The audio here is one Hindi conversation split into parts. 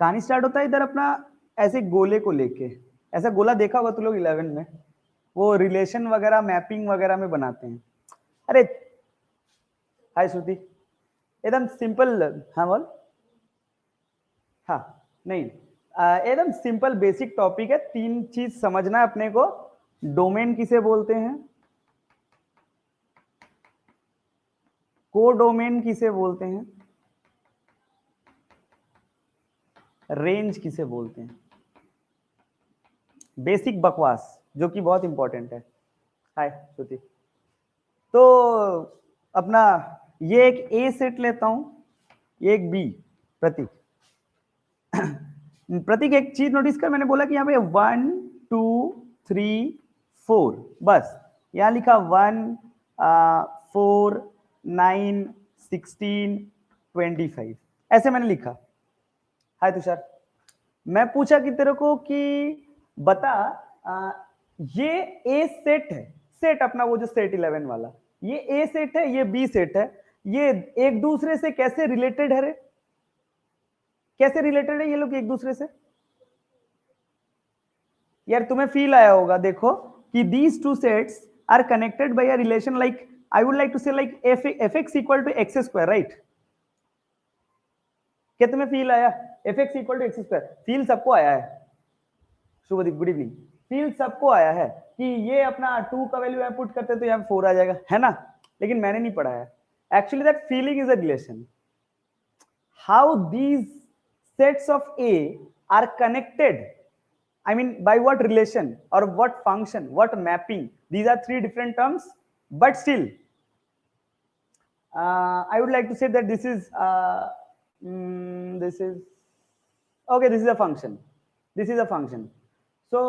कहानी स्टार्ट होता है इधर अपना ऐसे गोले को लेके, ऐसा गोला देखा होगा तुम लोग 11 में, वो रिलेशन वगैरह मैपिंग वगैरह में बनाते हैं। अरे हाय श्रुति, एकदम सिंपल। हाँ बोल। हाँ नहीं, एकदम सिंपल बेसिक टॉपिक है। 3 चीज समझना है अपने को। डोमेन किसे बोलते हैं, कोडोमेन किसे बोलते हैं, रेंज किसे बोलते हैं। बेसिक बकवास जो कि बहुत इंपॉर्टेंट है। हाय श्रुति। तो अपना ये एक ए सेट लेता हूं, ये एक बी। प्रतीक प्रतीक एक चीज नोटिस कर, मैंने बोला कि यहाँ पे 1 2 3 4, बस यहाँ लिखा 1 4 9 16 25, ऐसे मैंने लिखा। हाय तुषार, मैं पूछा कि तेरे को कि बता ये ए सेट है, सेट अपना वो जो सेट 11 वाला, ये ए सेट है, ये बी सेट है, ये एक दूसरे से कैसे रिलेटेड है रे, कैसे रिलेटेड है ये लोग एक दूसरे से। यार तुम्हें फील आया होगा देखो कि these two sets are connected by a relation, like I would like to say like F x equal to x square, right. क्या तुम्हें फील आया F x equal to x square? Feel सबको आया है। Shubhdeep good evening. फील सबको आया है कि ये अपना 2 का वैल्यू पुट करते तो यहाँ 4 आ जाएगा, है ना। लेकिन मैंने नहीं पढ़ा है actually that feeling is a relation, how these sets of A R connected, I mean by what relation or what function, what mapping, these are 3 different terms, but still I would like to say that this is okay, this is a function, this is a function. So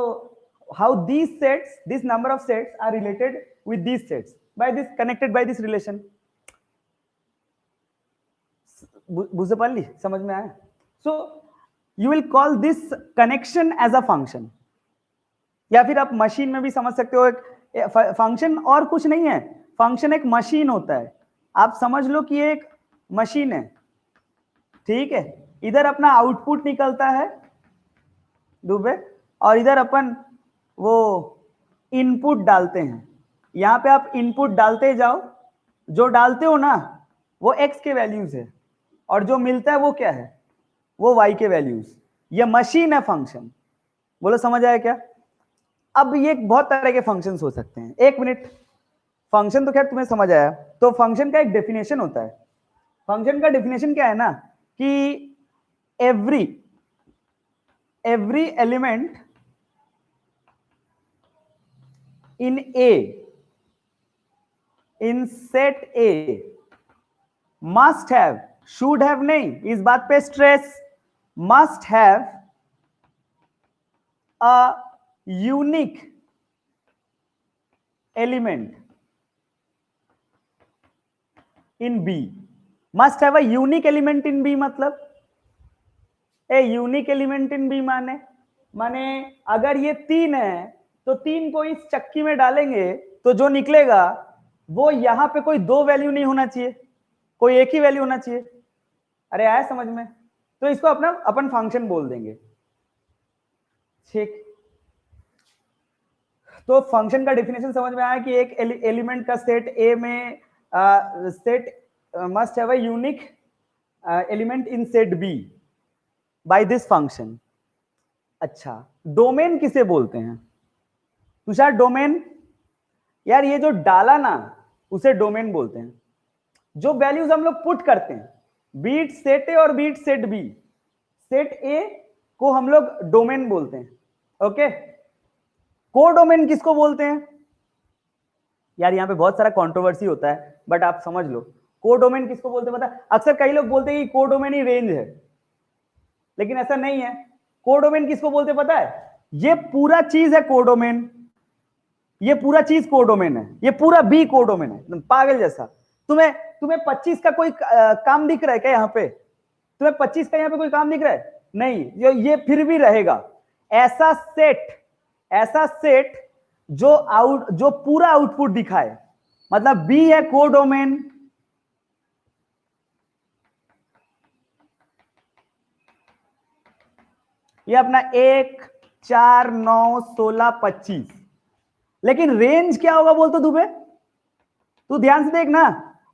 how these sets, this number of sets are related with these sets by this, connected by this relation. बुझे पाली, समझ में आया? So you will call this connection as a function, या फिर आप मशीन में भी समझ सकते हो। एक फंक्शन और कुछ नहीं है, फंक्शन एक मशीन होता है। आप समझ लो कि एक मशीन है, ठीक है। इधर अपना आउटपुट निकलता है दुबे, और इधर अपन वो इनपुट डालते हैं। यहां पे आप इनपुट डालते जाओ, जो डालते हो ना वो एक्स के वैल्यूज है, और जो मिलता है वो क्या है, वो वाई के वैल्यूज। ये मशीन है फंक्शन। बोलो समझ आया क्या? अब ये बहुत तरह के फंक्शंस हो सकते हैं। एक मिनट, फंक्शन तो खैर तुम्हें समझ आया। तो फंक्शन का एक डेफिनेशन होता है। फंक्शन का डेफिनेशन क्या है ना कि every element in A, in set A must have, should have नहीं, इस बात पे stress, must have a unique element in B. Must have a unique element in B मतलब A unique element in B माने अगर ये 3 है तो 3 को इस चक्की में डालेंगे तो जो निकलेगा वो यहां पे कोई 2 वैल्यू नहीं होना चाहिए, कोई एक ही वैल्यू होना चाहिए। अरे आया समझ में? तो इसको अपना अपन फंक्शन बोल देंगे, ठीक। तो फंक्शन का डेफिनेशन समझ में आया कि एक एलिमेंट का सेट ए में set must have a unique element in set B by this function. अच्छा, डोमेन किसे बोलते हैं तुषार? डोमेन, यार ये जो डाला ना उसे डोमेन बोलते हैं। जो वैल्यूज हम लोग पुट करते हैं, बीट सेट ए और बीट सेट बी, सेट ए को हम लोग डोमेन बोलते हैं, ओके। कोडोमेन किसको बोलते हैं? यार यहाँ पे बहुत सारा कंट्रोवर्सी होता है, बट आप समझ लो कोडोमेन किसको बोलते हैं। पता, अक्सर कई लोग बोलते हैं कि कोडोमेन ही रेंज है, लेकिन ऐसा नहीं है। कोडोमेन किसको बोलते हैं पता है? ये पूरा चीज है कोडोमेन, ये पूरा चीज कोडोमेन है, ये पूरा बी कोडोमेन है। पागल जैसा, तुम्हें तुम्हें 25 का कोई काम दिख रहा है क्या यहाँ पे? तुम्हें 25 का यहाँ पे कोई काम दिख रहा है? नहीं, ये फिर भी रहेगा। ऐसा सेट, ऐसा सेट जो पूरा आउटपुट दिखाए, मतलब बी है कोडोमेन। ये अपना 1 4 9 16 25, लेकिन रेंज क्या होगा बोल तो दुबे, तू ध्यान से देख ना।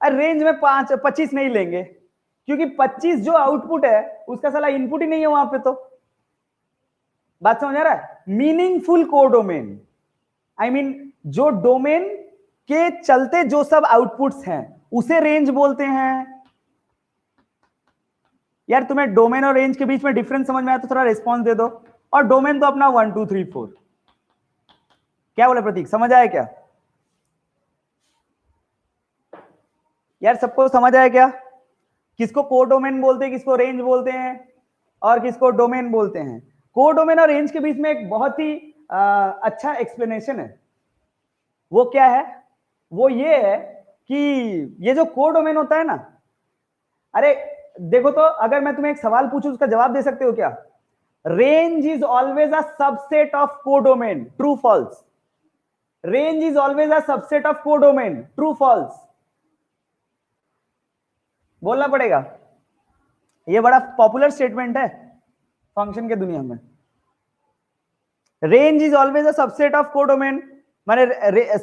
अरे रेंज में 25 नहीं लेंगे, क्योंकि 25 जो आउटपुट है उसका साला इनपुट ही नहीं है वहां पे। तो बात समझ आ रहा है? मीनिंगफुल कोडोमेन, आई मीन जो डोमेन के चलते जो सब आउटपुट्स हैं उसे रेंज बोलते हैं। यार तुम्हें डोमेन और रेंज के बीच में डिफरेंस समझ में आया तो थोड़ा रिस्पॉन्स दे दो। और डोमेन तो अपना 1 2 3 4। क्या बोले प्रतीक, समझ आया क्या? यार सबको समझ आया क्या? किसको कोडोमेन बोलते हैं, किसको रेंज बोलते हैं, और किसको डोमेन बोलते हैं? कोडोमेन और रेंज के बीच में एक बहुत ही अच्छा एक्सप्लेनेशन है। वो क्या है? वो ये है कि ये जो कोडोमेन होता है ना, अरे देखो तो अगर मैं तुम्हें एक सवाल पूछूं उसका जवाब दे सकते हो क्या? Range is always a subset of codomain, true false? Range is always a subset of codomain, true false? बोलना पड़ेगा। ये बड़ा पॉपुलर स्टेटमेंट है फंक्शन के दुनिया में। Range is always a subset of codomain, माने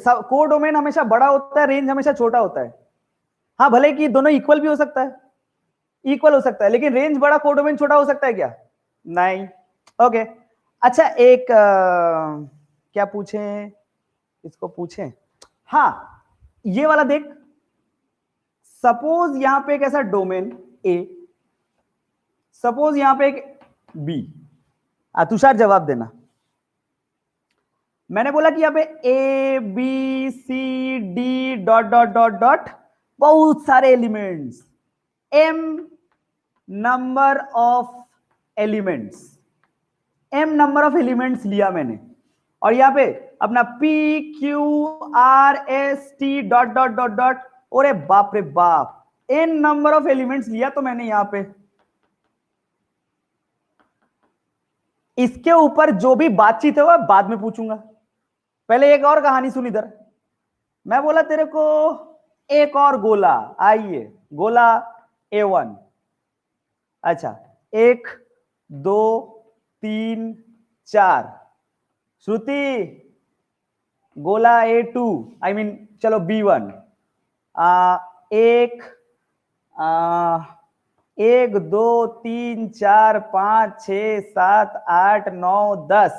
कोडोमेन हमेशा बड़ा होता है, रेंज हमेशा छोटा होता है। हाँ भले कि दोनों इक्वल भी हो सकता है, इक्वल हो सकता है, लेकिन रेंज बड़ा कोडोमेन छोटा हो सकता है क्या? नहीं। ओके अच्छा, एक क्या पूछें, इसको पूछें। हाँ ये वाला देख, सपोज यहां पे एक ऐसा डोमेन ए, सपोज यहां पे एक बी। तुषार जवाब देना। मैंने बोला कि यहाँ पे A B C D dot dot dot dot बहुत सारे elements, M number of elements, M number of elements लिया मैंने, और यहाँ पे अपना P Q R S T dot dot dot dot, अरे बाप रे बाप, एन नंबर ऑफ एलिमेंट्स लिया तो मैंने यहां पे। इसके ऊपर जो भी बातचीत है वो बाद में पूछूंगा, पहले एक और कहानी सुन इधर। मैं बोला तेरे को एक और गोला, आइए गोला A1, अच्छा 1 2 3 4, श्रुति गोला A2, आई मीन चलो B1, 1 1 2 3 4 5 6 7 8 9 10।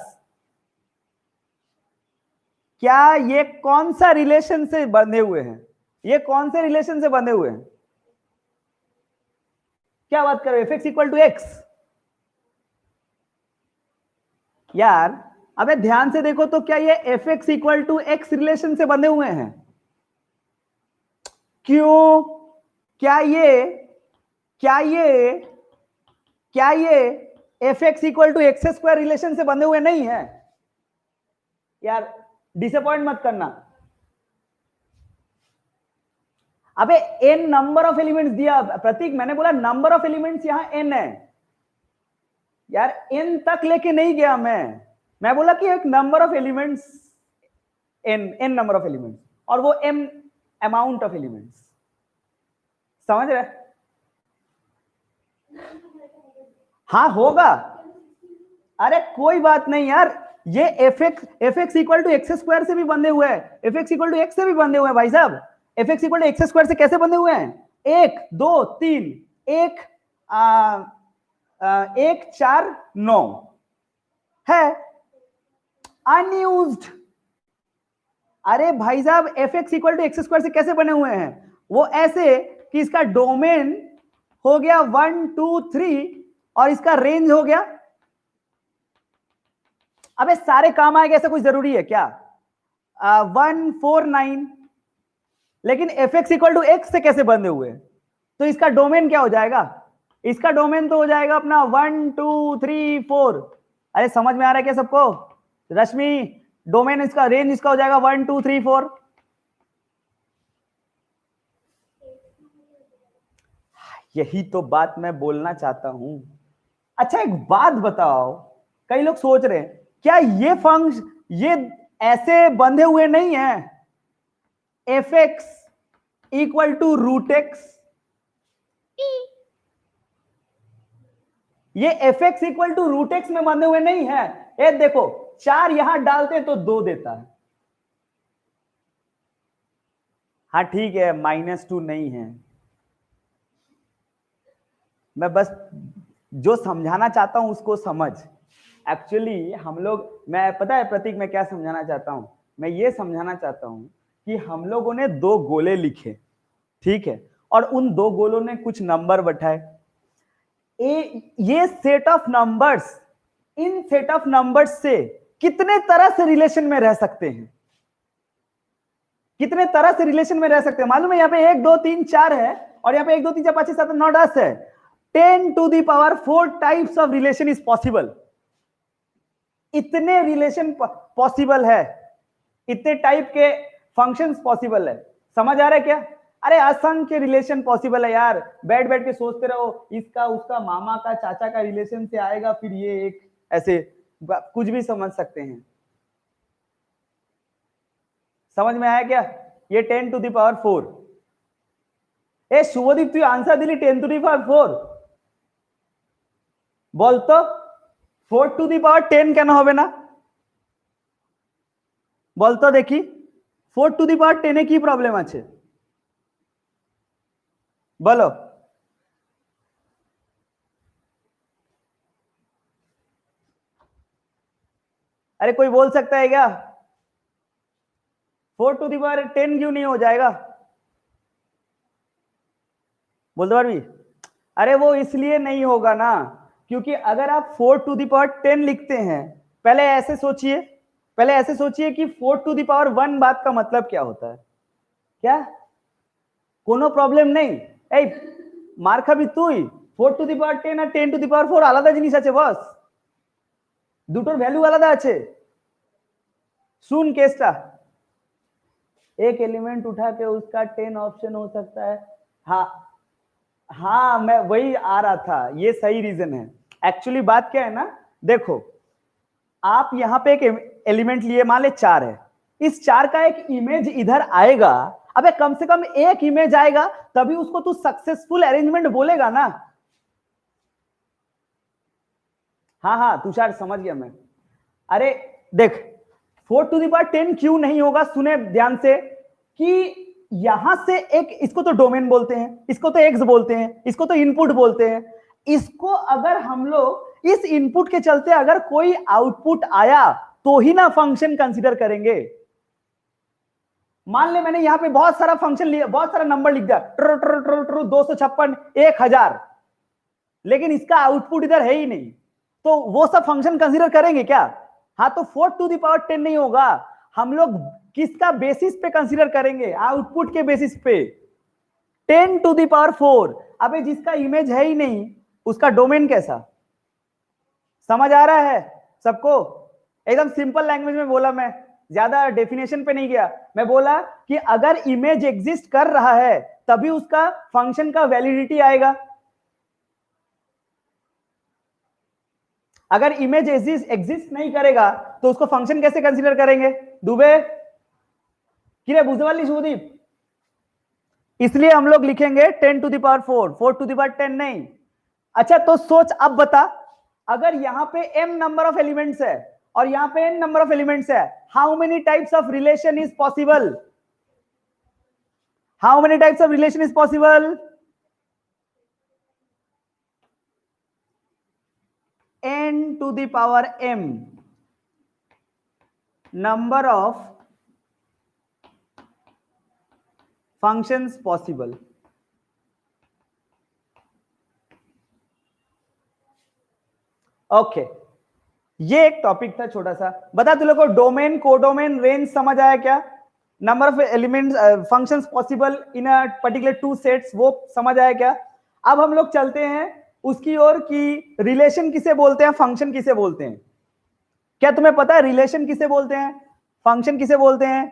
क्या ये कौन सा रिलेशन से बंधे हुए हैं? ये कौन से रिलेशन से बंधे हुए हैं? क्या बात कर रहे हो? fx equal to x. यार अबे ध्यान से देखो तो क्या ये fx equal to x relation से बंधे हुए हैं? क्यों? क्या ये fx equal to x square relation से बंधे हुए नहीं है? यार डिसअपॉइंट मत करना। अबे n नंबर ऑफ एलिमेंट्स दिया प्रतीक, मैंने बोला नंबर ऑफ एलिमेंट्स यहां n है। यार n तक लेके नहीं गया मैं बोला कि एक number of elements n number of elements, और वो m अमाउंट ऑफ एलिमेंट्स। समझ रहे? हाँ होगा। अरे कोई बात नहीं यार, ये fx equal to x square से भी बंधे हुए हैं, fx इक्वल टू एक्स से भी बंधे हुए हैं भाई साहब। fx equal to x square से कैसे बंधे हुए हैं? 1 2 3, 1 4 9 है अनयूज्ड। अरे भाई साहब fx equal to x square से कैसे बने हुए हैं? वो ऐसे कि इसका डोमेन हो गया 1 2 3 और इसका रेंज हो गया, अबे सारे काम आएगा ऐसा कुछ जरूरी है क्या? 1 4 9, लेकिन fx इक्वल टू एक्स से कैसे बंधे हुए? तो इसका डोमेन क्या हो जाएगा? इसका डोमेन तो हो जाएगा अपना 1 2 3 4। अरे समझ में आ रहा है क्या सबको? रश्मि डोमेन इसका, रेंज इसका हो जाएगा 1 2 3 4। यही तो बात मैं बोलना चाहता हूं। अच्छा एक बात बताओ, कई लोग सोच रहे हैं क्या ये फंक्शन ये ऐसे बंधे हुए नहीं है fx equal to root X? ये F x equal to root X में बंधे हुए नहीं है। ये देखो 4 यहां डालते तो 2 देता है। हाँ ठीक है, -2 नहीं है। मैं बस जो समझाना चाहता हूं उसको समझ। एक्चुअली हम लोग, मैं पता है प्रतीक मैं क्या समझाना चाहता हूं, मैं ये समझाना चाहता हूं कि हम लोगों ने 2 गोले लिखे, ठीक है, और उन 2 गोलों ने कुछ नंबर बैठाए। ये set of numbers, in set of numbers से कितने तरह से रिलेशन में रह सकते हैं, कितने तरह से रिलेशन में रह सकते हैं मालूम है? यहाँ पे 1 2 3 4 है, और यहाँ पे 1 2 3 4 5 6 7 9 10 है। 10 to the power 4 types of relation is possible. इतने रिलेशन पॉसिबल है, इतने टाइप के फंक्शंस पॉसिबल है। समझ आ रहा है क्या? अरे असंख्य रिलेशन पॉसिबल है यार। बैठ बैठ के सोचते रहो इसका उसका मामा का चाचा का रिलेशन से आएगा, फिर ये एक ऐसे कुछ भी समझ सकते हैं। समझ में आया क्या? ये 10 to the power 4। ए शुभदीप तू आंसर दिली 10 to the power 4 बोल तो 4 to the power 10 কেন হবে না? বল তো দেখি 4 to the power 10 এ কি প্রবলেম আছে বলো। अरे कोई बोल सकता है क्या 4 to the power 10 क्यों नहीं हो जाएगा? बोलते पारबी? अरे वो इसलिए नहीं होगा ना क्योंकि अगर आप 4 to the power 10 लिखते हैं, पहले ऐसे सोचिए, पहले ऐसे सोचिए कि 4 to the power 1 बात का मतलब क्या होता है? क्या কোনো প্রবলেম নেই? এই মার খাবি তুই। 4 to the power 10 R 10 to the power 4 আলাদা জিনিস আছে বস, দুটোর ভ্যালু আলাদা আছে। सुन केसटा, एक एलिमेंट उठा के उसका 10 ऑप्शन हो सकता है। हाँ हाँ मैं वही आ रहा था, ये सही रीजन है। एक्चुअली बात क्या है ना, देखो आप यहां पे एक एलिमेंट लिए, मान ले 4 है, इस 4 का एक इमेज इधर आएगा। अबे कम से कम एक इमेज आएगा तभी उसको तू सक्सेसफुल अरेंजमेंट बोलेगा ना। हाँ हाँ तुषार समझ गया मैं। अरे देख 4 to the power 10 क्यों नहीं होगा, सुने ध्यान से, कि यहां से एक, इसको तो डोमेन बोलते हैं, इसको तो एक्स बोलते हैं, इसको तो इनपुट बोलते हैं। इसको अगर हम लोग इस इनपुट के चलते अगर कोई आउटपुट आया तो ही ना फंक्शन कंसीडर करेंगे। मान ले मैंने यहां पे बहुत सारा फंक्शन लिया, बहुत सारा नंबर लिख दिया, ट्रू ट्रू ट्रू ट्रू 256 1000, लेकिन इसका आउटपुट इधर है ही नहीं, तो वो सब फंक्शन कंसीडर करेंगे क्या? हाँ तो 4 to the power 10 नहीं होगा। हम लोग किसका बेसिस पे कंसीडर करेंगे? आउटपुट के बेसिस पे। 10 to the power 4, अबे जिसका इमेज है ही नहीं उसका डोमेन कैसा? समझ आ रहा है सबको? एकदम सिंपल लैंग्वेज में बोला, मैं ज्यादा डेफिनेशन पे नहीं गया। मैं बोला कि अगर इमेज एग्जिस्ट कर रहा है तभी उसका फंक्शन का वैलिडिटी आएगा। अगर इमेज एग्जिस्ट नहीं करेगा तो उसको फंक्शन कैसे कंसीडर करेंगे? दुबे किरे बुझते पारली शुभदीप? इसलिए हम लोग लिखेंगे 10 to the power 4, 4 to the power 10 नहीं। अच्छा तो सोच, अब बता, अगर यहां पे m नंबर ऑफ एलिमेंट्स है और यहां पे n नंबर ऑफ एलिमेंट्स है, how many types of relation is possible? How many types of relation is possible? n to the power m number of functions possible। Okay ये एक टॉपिक था छोटा सा। बता तू लोग को डोमेन, कोडोमेन, रेंज समझ आया क्या? Number of elements functions possible in a particular 2 sets, वो समझ आया क्या? अब हम लोग चलते हैं उसकी ओर कि रिलेशन किसे बोलते हैं, फंक्शन किसे बोलते हैं। क्या तुम्हें पता है रिलेशन किसे बोलते हैं, फंक्शन किसे बोलते हैं?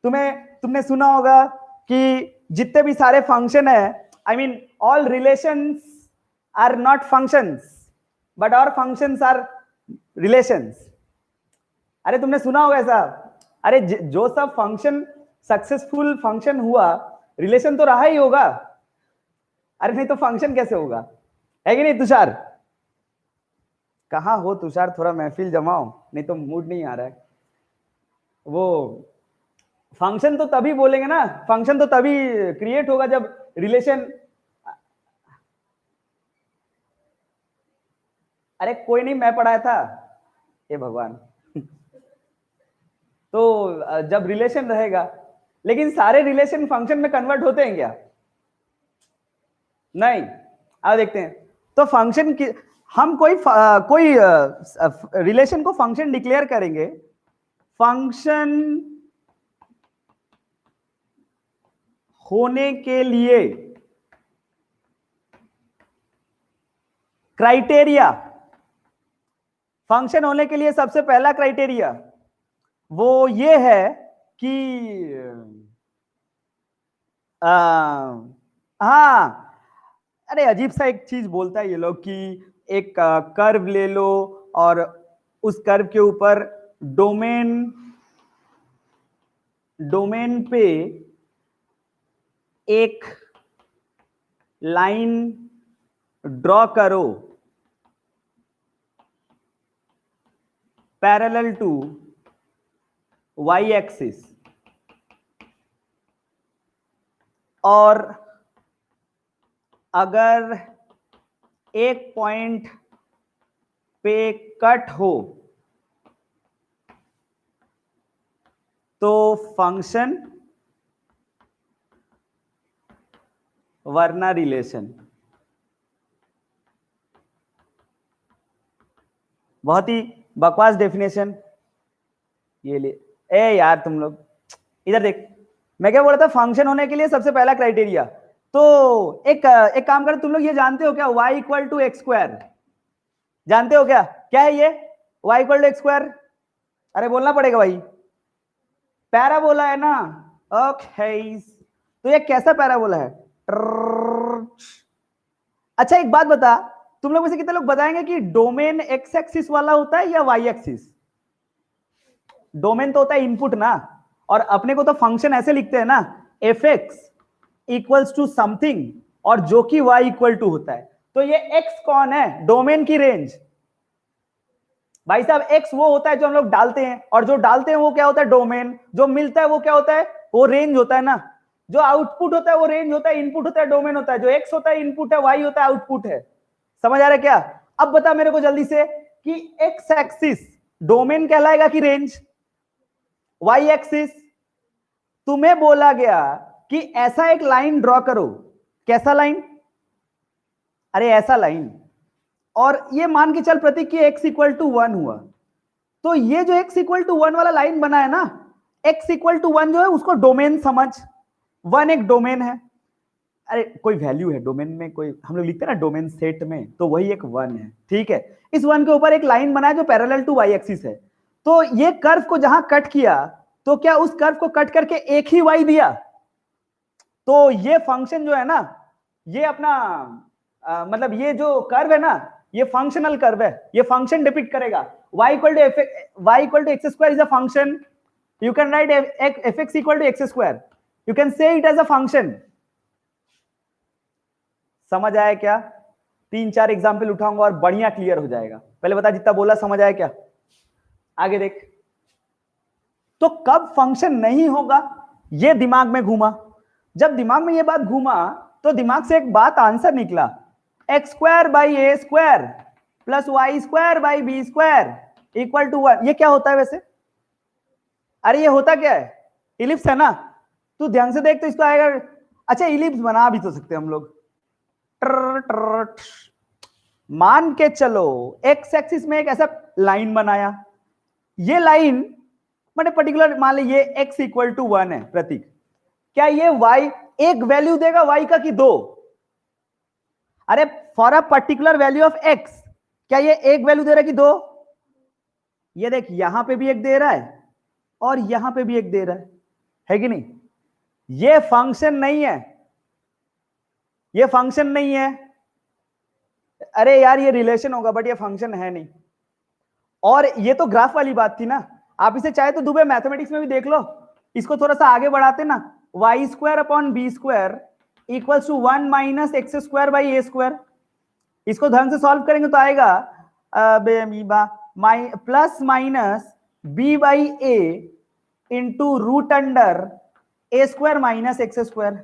तुमने सुना होगा कि जितने भी सारे फंक्शन है, I mean all relations are not functions but और फंक्शंस आर रिलेशंस। अरे तुमने सुना होगा ऐसा? अरे जो सब फंक्शन सक्सेसफुल फंक्शन हुआ, रिलेशन तो रहा ही होगा। अरे नहीं तो फंक्शन कैसे होगा, है कि नहीं तुषार? कहाँ हो तुषार, थोड़ा महफिल जमाओ, नहीं तो मूड नहीं आ रहा है। वो फंक्शन तो तभी बोलेंगे ना, फंक्शन तो तभी क्रिएट होगा जब रिलेशन। अरे कोई नहीं, मैं पढ़ाया था, हे भगवान। तो जब रिलेशन रहेगा, लेकिन सारे रिलेशन फंक्शन में कन्वर्ट होते हैं क्या? नहीं। अब देखते हैं। तो फंक्शन की हम कोई रिलेशन को फंक्शन डिक्लेयर करेंगे। फंक्शन होने के लिए क्राइटेरिया, फंक्शन होने के लिए सबसे पहला क्राइटेरिया वो ये है कि हाँ, अरे अजीब सा एक चीज बोलता है ये लोग कि एक कर्व ले लो और उस कर्व के ऊपर डोमेन पे एक लाइन ड्रॉ करो पैरेलल टू वाई एक्सिस, और अगर एक पॉइंट पे कट हो तो फंक्शन वरना रिलेशन। बहुत ही बकवास डेफिनेशन ये ले। ए यार तुम लोग इधर देख, मैं क्या बोल रहा था, फंक्शन होने के लिए सबसे पहला क्राइटेरिया। तो एक काम कर, तुम लोग ये जानते हो क्या, y equal to x square, जानते हो क्या, क्या है ये y equal to x square? अरे बोलना पड़ेगा भाई, पैराबोला है ना। ओके, तो ये कैसा पैराबोला है? अच्छा एक बात बता, तुम लोग में से कितने लोग बताएंगे कि डोमेन एक्स एक्सिस वाला होता है या वाई एक्सिस? डोमेन तो होता है इनपुट ना, और अपने को तो फंक्शन ऐसे लिखते हैं ना, f x equals to something, और जो कि y इक्वल टू होता है। तो ये x कौन है? डोमेन की रेंज। भाई साहब x वो होता है जो हम लोग डालते हैं, और जो डालते हैं वो क्या होता है? डोमेन। जो मिलता है वो क्या होता है? वो रेंज होता है ना। जो आउटपुट होता है वो रेंज होता है, इनपुट होता है डोमेन होता है। जो x होता है इनपुट है, y होता है आउटपुट है। समझ आ रहा है क्या? अब बता मेरे को जल्दी से कि x एक्सिस डोमेन कहलाएगा कि रेंज? y एक्सिस तुम्हें बोला गया कि ऐसा एक लाइन ड्रॉ करो। कैसा लाइन? अरे ऐसा लाइन, और ये मान के चल प्रतीक कि x इक्वल टू 1 हुआ। तो ये जो x इक्वल टू 1 वाला लाइन बना है ना, x इक्वल टू 1 जो है उसको डोमेन समझ। 1 एक डोमेन है। अरे कोई वैल्यू है डोमेन में, कोई हम लोग लिखते हैं ना डोमेन सेट में, तो वही एक 1 है। ठीक है, इस 1 के ऊपर एक लाइन बना है जो पैरेलल टू y एक्सिस है। तो ये कर्व को जहां कट किया, तो क्या उस कर्व को कट करके एक ही y दिया? तो ये फंक्शन जो है ना, ये अपना मतलब ये जो कर्व है ना, ये फंक्शनल कर्व है, ये फंक्शन डिपिक्ट करेगा। y equal to x square is a function. You can write f x equal to x square, you can say it as a function. समझ आया क्या? 3-4 एग्जाम्पल उठाऊंगा और बढ़िया क्लियर हो जाएगा। पहले बता जितना बोला समझ आया क्या? आगे देख। तो कब फंक्शन नहीं होगा, ये दिमाग में घूमा। जब दिमाग में ये बात घूमा तो दिमाग से एक बात आंसर निकला, x square by a square plus y square by b square equal to 1। ये क्या होता है वैसे? अरे ये होता क्या है? इलिप्स है ना। तू ध्यान से देख तो इसको आएगा। अच्छा इलिप्स बना भी तो सकते हैं हम लोग। मान के चलो एक्स एक्सिस में एक ऐसा लाइन बनाया, ये लाइन मैंने पर्टिकुलर मान ली ये x इक्वल टू 1 है प्रतीक। क्या ये y एक वैल्यू देगा y का कि 2? अरे for a particular value of x, क्या ये एक वैल्यू दे रहा है कि 2? ये देख यहां पे भी एक दे रहा है और यहां पे भी एक दे रहा है कि नहीं? ये फंक्शन नहीं है, ये फंक्शन नहीं है। अरे यार ये रिलेशन होगा बट ये फंक्शन है नहीं। और ये तो ग्राफ वाली बात थी ना, आप इसे चाहे तो दुबे मैथमेटिक्स में भी देख लो। इसको थोड़ा सा आगे बढ़ाते ना, y square upon b square equals to 1 minus x square by a square. इसको ढंग से सॉल्व करेंगे तो आएगा अबे अमीबा plus minus b by a into root under a square minus x square.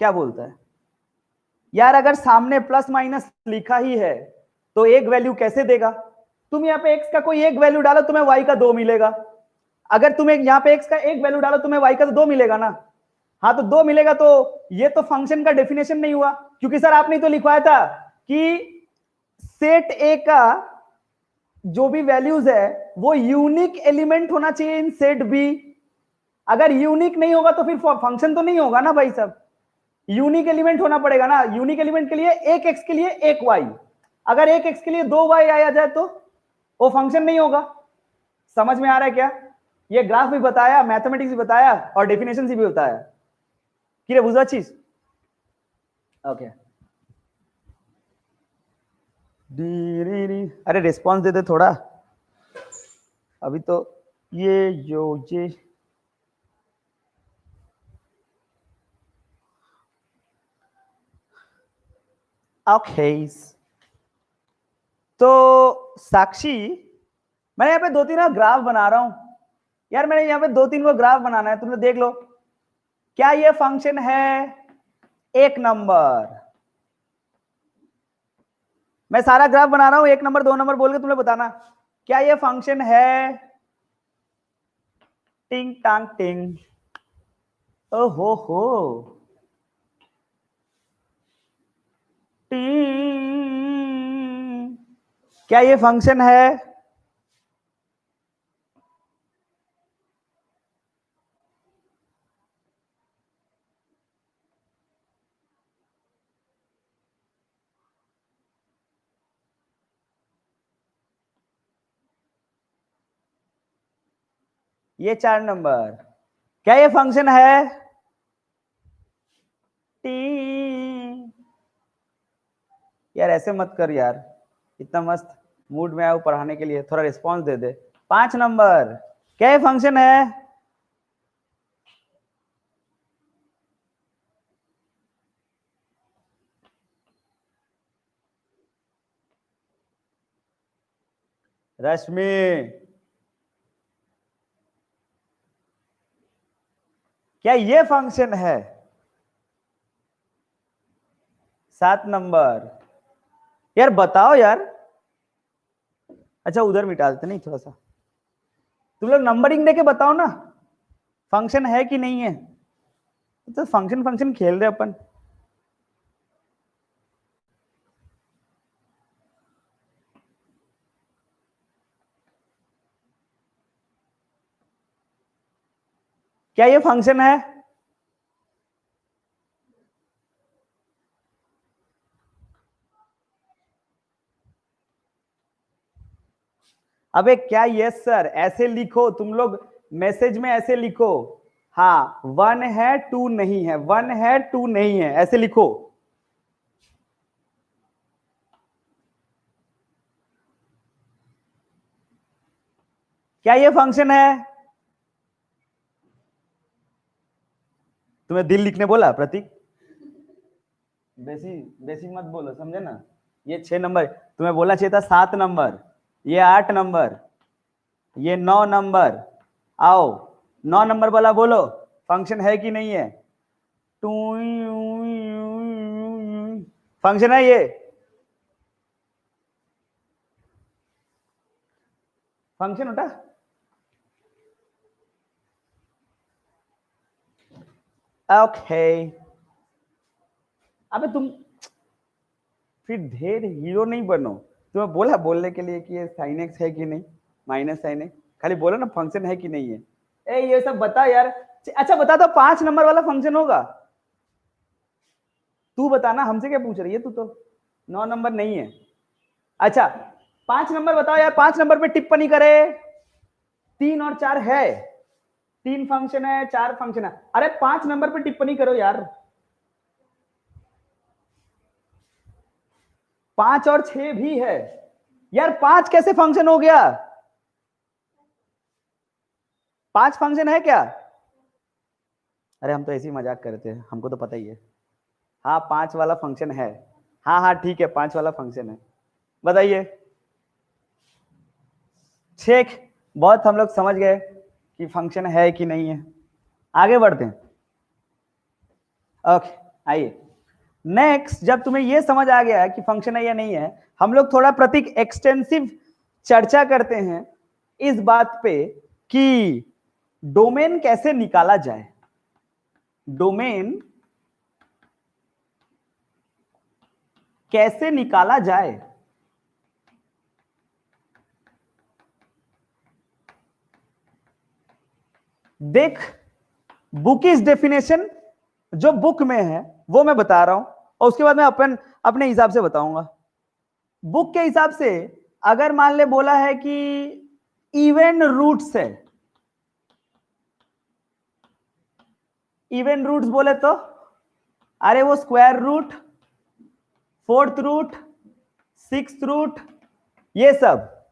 क्या बोलता है यार? अगर सामने प्लस माइनस लिखा ही है तो एक वैल्यू कैसे देगा? तुम यहाँ पे एक्स का कोई एक वैल्यू डालो, तुम्हें वाई का 2 मिलेगा। अगर तुम्हें यहाँ पे एक्स का एक वैल्यू डालो, तुम्हें वाई का तो 2 मिलेगा ना। हाँ, तो 2 मिलेगा, तो ये तो फंक्शन का डेफिनेशन नहीं हुआ, क्योंकि सर आपने तो लिखवाया था कि सेट ए का जो भी वैल्यूज है वो यूनिक एलिमेंट होना चाहिए इन सेट बी। अगर यूनिक नहीं होगा तो फिर फंक्शन तो नहीं होगा ना भाई साहब। यूनिक एलिमेंट होना पड़ेगा ना। यूनिक एलिमेंट के लिए एक एक्स के लिए एक वाई, अगर एक एक्स के लिए 2 वाई आया जाए तो वो फंक्शन नहीं होगा। समझ में आ रहा है क्या? ये ग्राफ भी बताया, मैथमेटिक्स भी बताया और डेफिनेशन भी बताया। कि बुझा चीज ओके। अरे रिस्पॉन्स दे दे थोड़ा, अभी तो ये ओके। तो साक्षी, मैं यहाँ पे 2-3 ग्राफ बना रहा हूं यार। मैंने यहाँ पे 2-3 को ग्राफ बनाना है, तुमने देख लो। क्या ये फंक्शन है? एक नंबर, मैं सारा ग्राफ बना रहा हूं, 1 नंबर 2 नंबर बोल के तुमने बताना क्या ये फंक्शन है। टिंग टांग टिंग, हो टिंग। क्या ये फंक्शन है? ये 4 नंबर, क्या ये फंक्शन है? यार ऐसे मत कर यार, इतना मस्त मूड में आया पढ़ाने के लिए, थोड़ा रिस्पांस दे दे। 5 नंबर, क्या ये फंक्शन है? रश्मि, क्या ये फंक्शन है? 7 नंबर, यार बताओ यार। अच्छा उधर मिटा देते, नहीं थोड़ा सा तुम लोग नंबरिंग देके बताओ ना, फंक्शन है कि नहीं है। तो फंक्शन फंक्शन खेल रहे अपन। क्या ये फंक्शन है? अबे क्या यस सर ऐसे लिखो तुम लोग, मैसेज में ऐसे लिखो। हाँ 1 है 2 नहीं है, 1 है 2 नहीं है, ऐसे लिखो। क्या ये फंक्शन है? तुम्हें दिल लिखने बोला प्रतीक? बेसी बेसी मत बोलो, समझे ना। ये 6 नंबर, तुम्हें बोला चाहिए था 7 नंबर, ये 8 नंबर, ये 9 नंबर। आओ 9 नंबर वाला बोलो, फंक्शन है कि नहीं है? फंक्शन है ये? फंक्शन उठा। ओके। अबे तुम फिर ढेर हीरो नहीं बनो। तुम्हें बोला बोलने के लिए कि ये साइन एक्स है कि नहीं, माइनस साइन एक्स, खाली बोलो ना फंक्शन है कि नहीं है। ए ये सब बता यार। अच्छा बता दो 5 नंबर वाला फंक्शन होगा? तू बताना, हमसे क्या पूछ रही है तू तो। 9 नंबर नहीं है। अच्छा 5 नंबर बताओ यार, 5 नंबर पे टिप्पणी करे। 3 और 4 है, 3 फंक्शन है 4 फंक्शन है। अरे 5 नंबर पे टिप्पणी करो यार। 5 और 6 भी है यार। 5 कैसे फंक्शन हो गया? 5 फंक्शन है क्या? अरे हम तो ऐसे ही मजाक कर रहे थे, हमको तो पता ही है। हाँ 5 वाला फंक्शन है। हाँ हाँ ठीक है, 5 वाला फंक्शन है। बताइए। ठीक, बहुत हम लोग समझ गए कि फंक्शन है कि नहीं है। आगे बढ़ते हैं। ओके, आइए नेक्स्ट, जब तुम्हें यह समझ आ गया कि फंक्शन है या नहीं है, हम लोग थोड़ा प्रतीक एक्सटेंसिव चर्चा करते हैं इस बात पे कि डोमेन कैसे निकाला जाए। डोमेन कैसे निकाला जाए। देख, बुक इज डेफिनेशन जो बुक में है वो मैं बता रहा हूं, और उसके बाद मैं अपने हिसाब से बताऊंगा। बुक के हिसाब से अगर मान ले बोला है कि इवन रूट्स है, इवन रूट्स बोले तो अरे वो square root, fourth root, sixth root, ये सब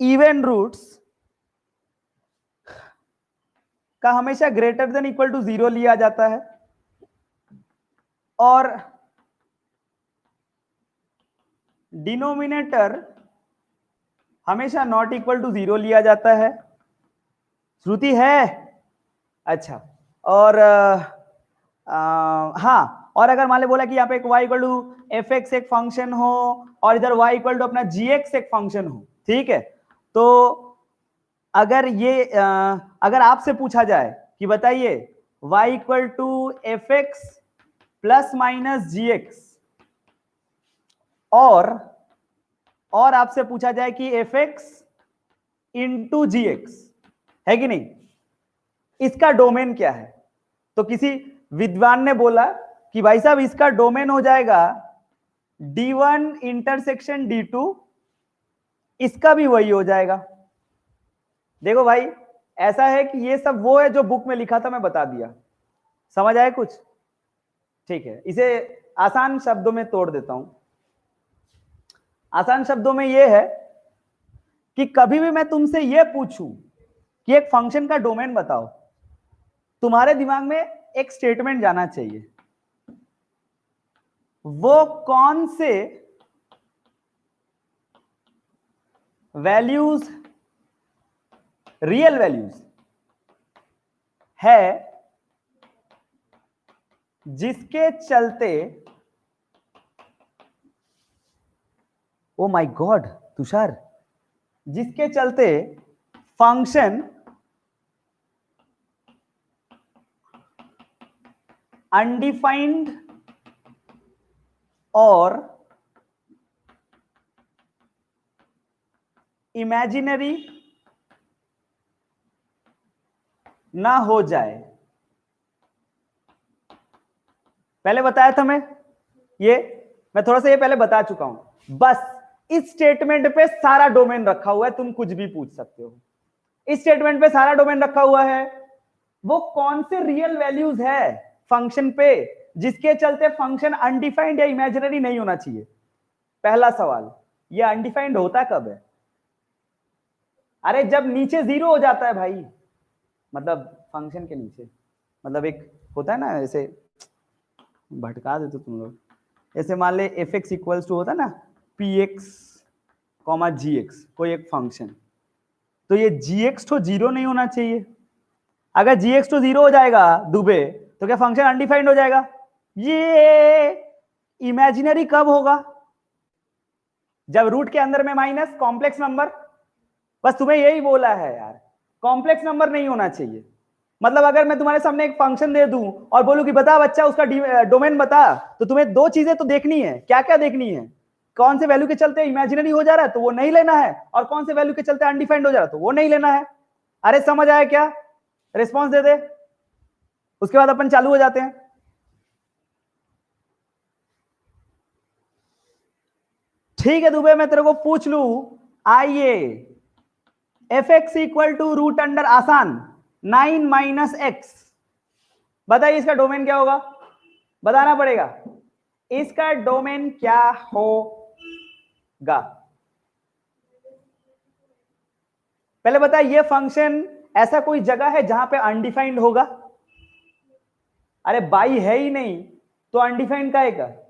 इवन रूट्स का हमेशा ग्रेटर देन इक्वल टू 0 लिया जाता है, और डिनोमिनेटर हमेशा नॉट इक्वल टू 0 लिया जाता है। श्रुति है? अच्छा, और हाँ, और अगर मान ले बोला कि यहाँ पे एक y equal to f x एक फंक्शन हो और इधर y इक्वल टू अपना जी एक्स एक फंक्शन हो, ठीक है, तो अगर ये अगर आपसे पूछा जाए कि बताइए y equal to f x plus minus g x, और आपसे पूछा जाए कि f x into g x, है कि नहीं, इसका डोमेन क्या है, तो किसी विद्वान ने बोला कि भाई साहब इसका डोमेन हो जाएगा D1 इंटरसेक्शन D2, इसका भी वही हो जाएगा। देखो भाई, ऐसा है कि ये सब वो है जो बुक में लिखा था, मैं बता दिया। समझ आया कुछ? ठीक है, इसे आसान शब्दों में तोड़ देता हूं। आसान शब्दों में यह है कि कभी भी मैं तुमसे यह पूछूं कि एक फंक्शन का डोमेन बताओ, तुम्हारे दिमाग में एक स्टेटमेंट जाना चाहिए, वो कौन से वैल्यूज, रियल वैल्यूज है जिसके चलते, ओ माय गॉड तुषार, जिसके चलते फंक्शन अनडिफाइंड और इमेजिनरी ना हो जाए। पहले बताया था मैं थोड़ा सा ये पहले बता चुका हूं। बस इस स्टेटमेंट पे सारा डोमेन रखा हुआ है, तुम कुछ भी पूछ सकते हो। इस स्टेटमेंट पे सारा डोमेन रखा हुआ है, वो कौन से रियल वैल्यूज है फंक्शन पे जिसके चलते फंक्शन अनडिफाइंड या इमेजिनरी नहीं होना चाहिए। पहला सवाल, ये अनडिफाइंड होता कब है? अरे जब नीचे 0 हो जाता है भाई, मतलब फंक्शन के नीचे, मतलब एक होता है ना, ऐसे भटका देते तुम लोग, ऐसे मान ले एफ एक्स इक्वल्स टू होता है ना पी एक्स कॉमा जी एक्स, कोई एक फंक्शन, तो ये जी एक्स तो 0 नहीं होना चाहिए। अगर जी एक्स तो 0 हो जाएगा दुबे, तो क्या फंक्शन अनडिफाइंड हो जाएगा? ये इमेजिनरी कब होगा? जब रूट के अंदर में माइनस, कॉम्प्लेक्स नंबर। बस तुम्हें यही बोला है यार, कॉम्प्लेक्स नंबर नहीं होना चाहिए। मतलब अगर मैं तुम्हारे सामने एक फंक्शन दे दूं और बोलूं कि बता बच्चा उसका डोमेन बता, तो तुम्हें दो चीजें तो देखनी है। क्या क्या देखनी है? कौन से वैल्यू के चलते इमेजिनरी हो जा रहा है तो वो नहीं लेना है, और कौन से वैल्यू के चलते अनडिफाइंड हो जा रहा है तो वो नहीं लेना है। अरे समझ आया क्या? रिस्पॉन्स दे दे, उसके बाद अपन चालू हो जाते हैं। ठीक है दुबे, मैं तेरे को पूछ लू, आइए f x equal to root under आसान 9 माइनस एक्स, बताइए इसका डोमेन क्या होगा? बताना पड़ेगा इसका डोमेन क्या होगा। पहले बता, ये फंक्शन ऐसा कोई जगह है जहां पे अनडिफाइंड होगा? अरे बाई है ही नहीं तो अनडिफाइंड का है।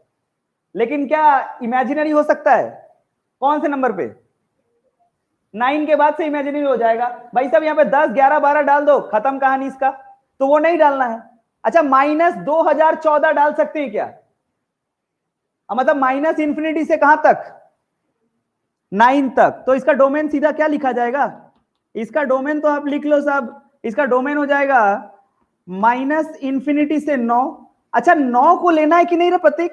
लेकिन क्या इमेजिनरी हो सकता है? कौन से नंबर पे? 9 के बाद से इमेजिनरी हो जाएगा भाई साहब। यहाँ पे 10 11 12 डाल दो, खत्म कहानी इसका, तो वो नहीं डालना है। अच्छा माइनस 2014 डाल सकते हैं क्या? मतलब माइनस इंफिनिटी से कहां तक? 9 तक। तो इसका डोमेन सीधा क्या लिखा जाएगा? इसका डोमेन तो आप लिख लो साहब, इसका डोमेन हो जाएगा माइनस इंफिनिटी से 9। अच्छा 9 को लेना है कि नहीं रे प्रतीक?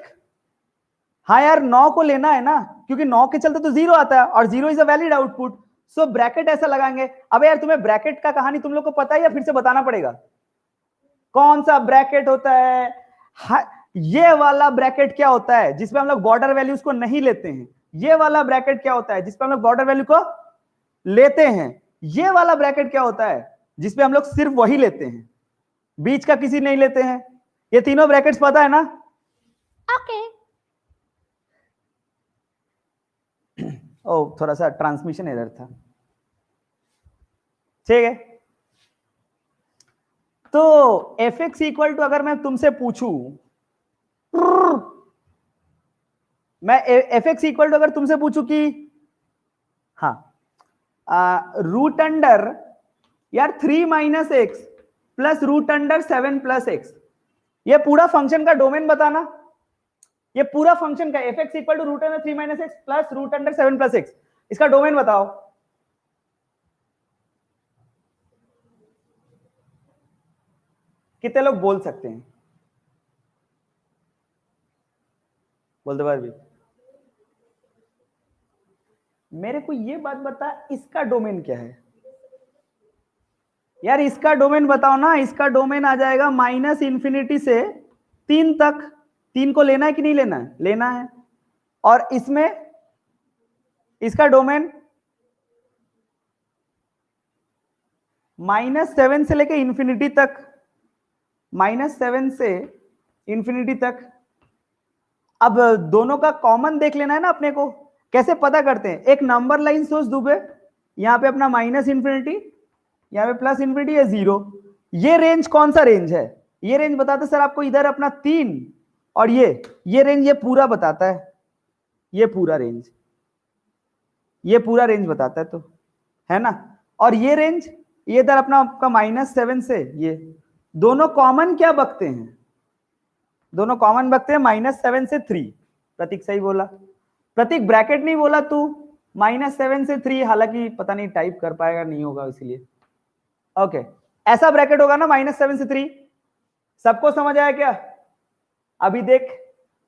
हाँ यार 9 को लेना है ना, क्योंकि 9 के चलते तो 0 आता है और 0 is a valid output. So bracket ऐसा लगाएंगे। अब यार तुम्हें ब्रैकेट का कहानी तुम लोग को पता है या फिर से बताना पड़ेगा? कौन सा ब्रैकेट होता है? ये वाला ब्रैकेट क्या होता है जिसमें हम लोग बॉर्डर वैल्यूज को नहीं लेते हैं? ये वाला ब्रैकेट क्या होता है जिसमें हम लोग बॉर्डर वैल्यू को लेते हैं? ये वाला ब्रैकेट क्या होता है जिसपे हम लोग सिर्फ वही लेते हैं, बीच का किसी नहीं लेते हैं? ये तीनों ब्रैकेट्स पता है ना? ओके। ओ थोड़ा सा ट्रांसमिशन एरर था, ठीक है। तो एफ एक्स इक्वल टू, अगर मैं तुमसे पूछूं, मैं एफ एक्स इक्वल टू अगर तुमसे पूछूं कि हाँ रूट अंडर यार 3 minus x plus root under 7 plus x, ये पूरा फंक्शन का डोमेन बताना। ये पूरा फंक्शन का f x equal to root under 3 minus x plus root under 7 plus x, इसका डोमेन बताओ। कितने लोग बोल सकते हैं? बोल दो भाई। मेरे को ये बात बता, इसका डोमेन क्या है यार? इसका डोमेन बताओ ना। इसका डोमेन आ जाएगा माइनस इंफिनिटी से 3 तक। 3 को लेना है कि नहीं लेना है? लेना है। और इसमें इसका डोमेन -7 से लेके इंफिनिटी तक, -7 से इंफिनिटी तक। अब दोनों का कॉमन देख लेना है ना अपने को। कैसे पता करते हैं? एक नंबर लाइन सोच दूंगे, यहां पे अपना माइनस इंफिनिटी, यहाँ पे प्लस इंफिनिटी है 0। ये रेंज कौन सा रेंज है? ये रेंज बताते सर आपको इधर अपना 3 और ये रेंज, ये पूरा बताता है। ये पूरा रेंज, ये पूरा रेंज बताता है, तो है ना। और ये रेंज, ये इधर अपना आपका -7 से ये दोनों कॉमन क्या बकते हैं? दोनों कॉमन बकते हैं -7 से 3। प्रतीक सही बोला। प्रतीक ब्रैकेट नहीं बोला तू, -7 से 3, हालांकि पता नहीं टाइप कर पाएगा नहीं होगा इसीलिए। ओके ऐसा ब्रैकेट होगा ना -7 से 3। सबको समझ आया क्या? अभी देख,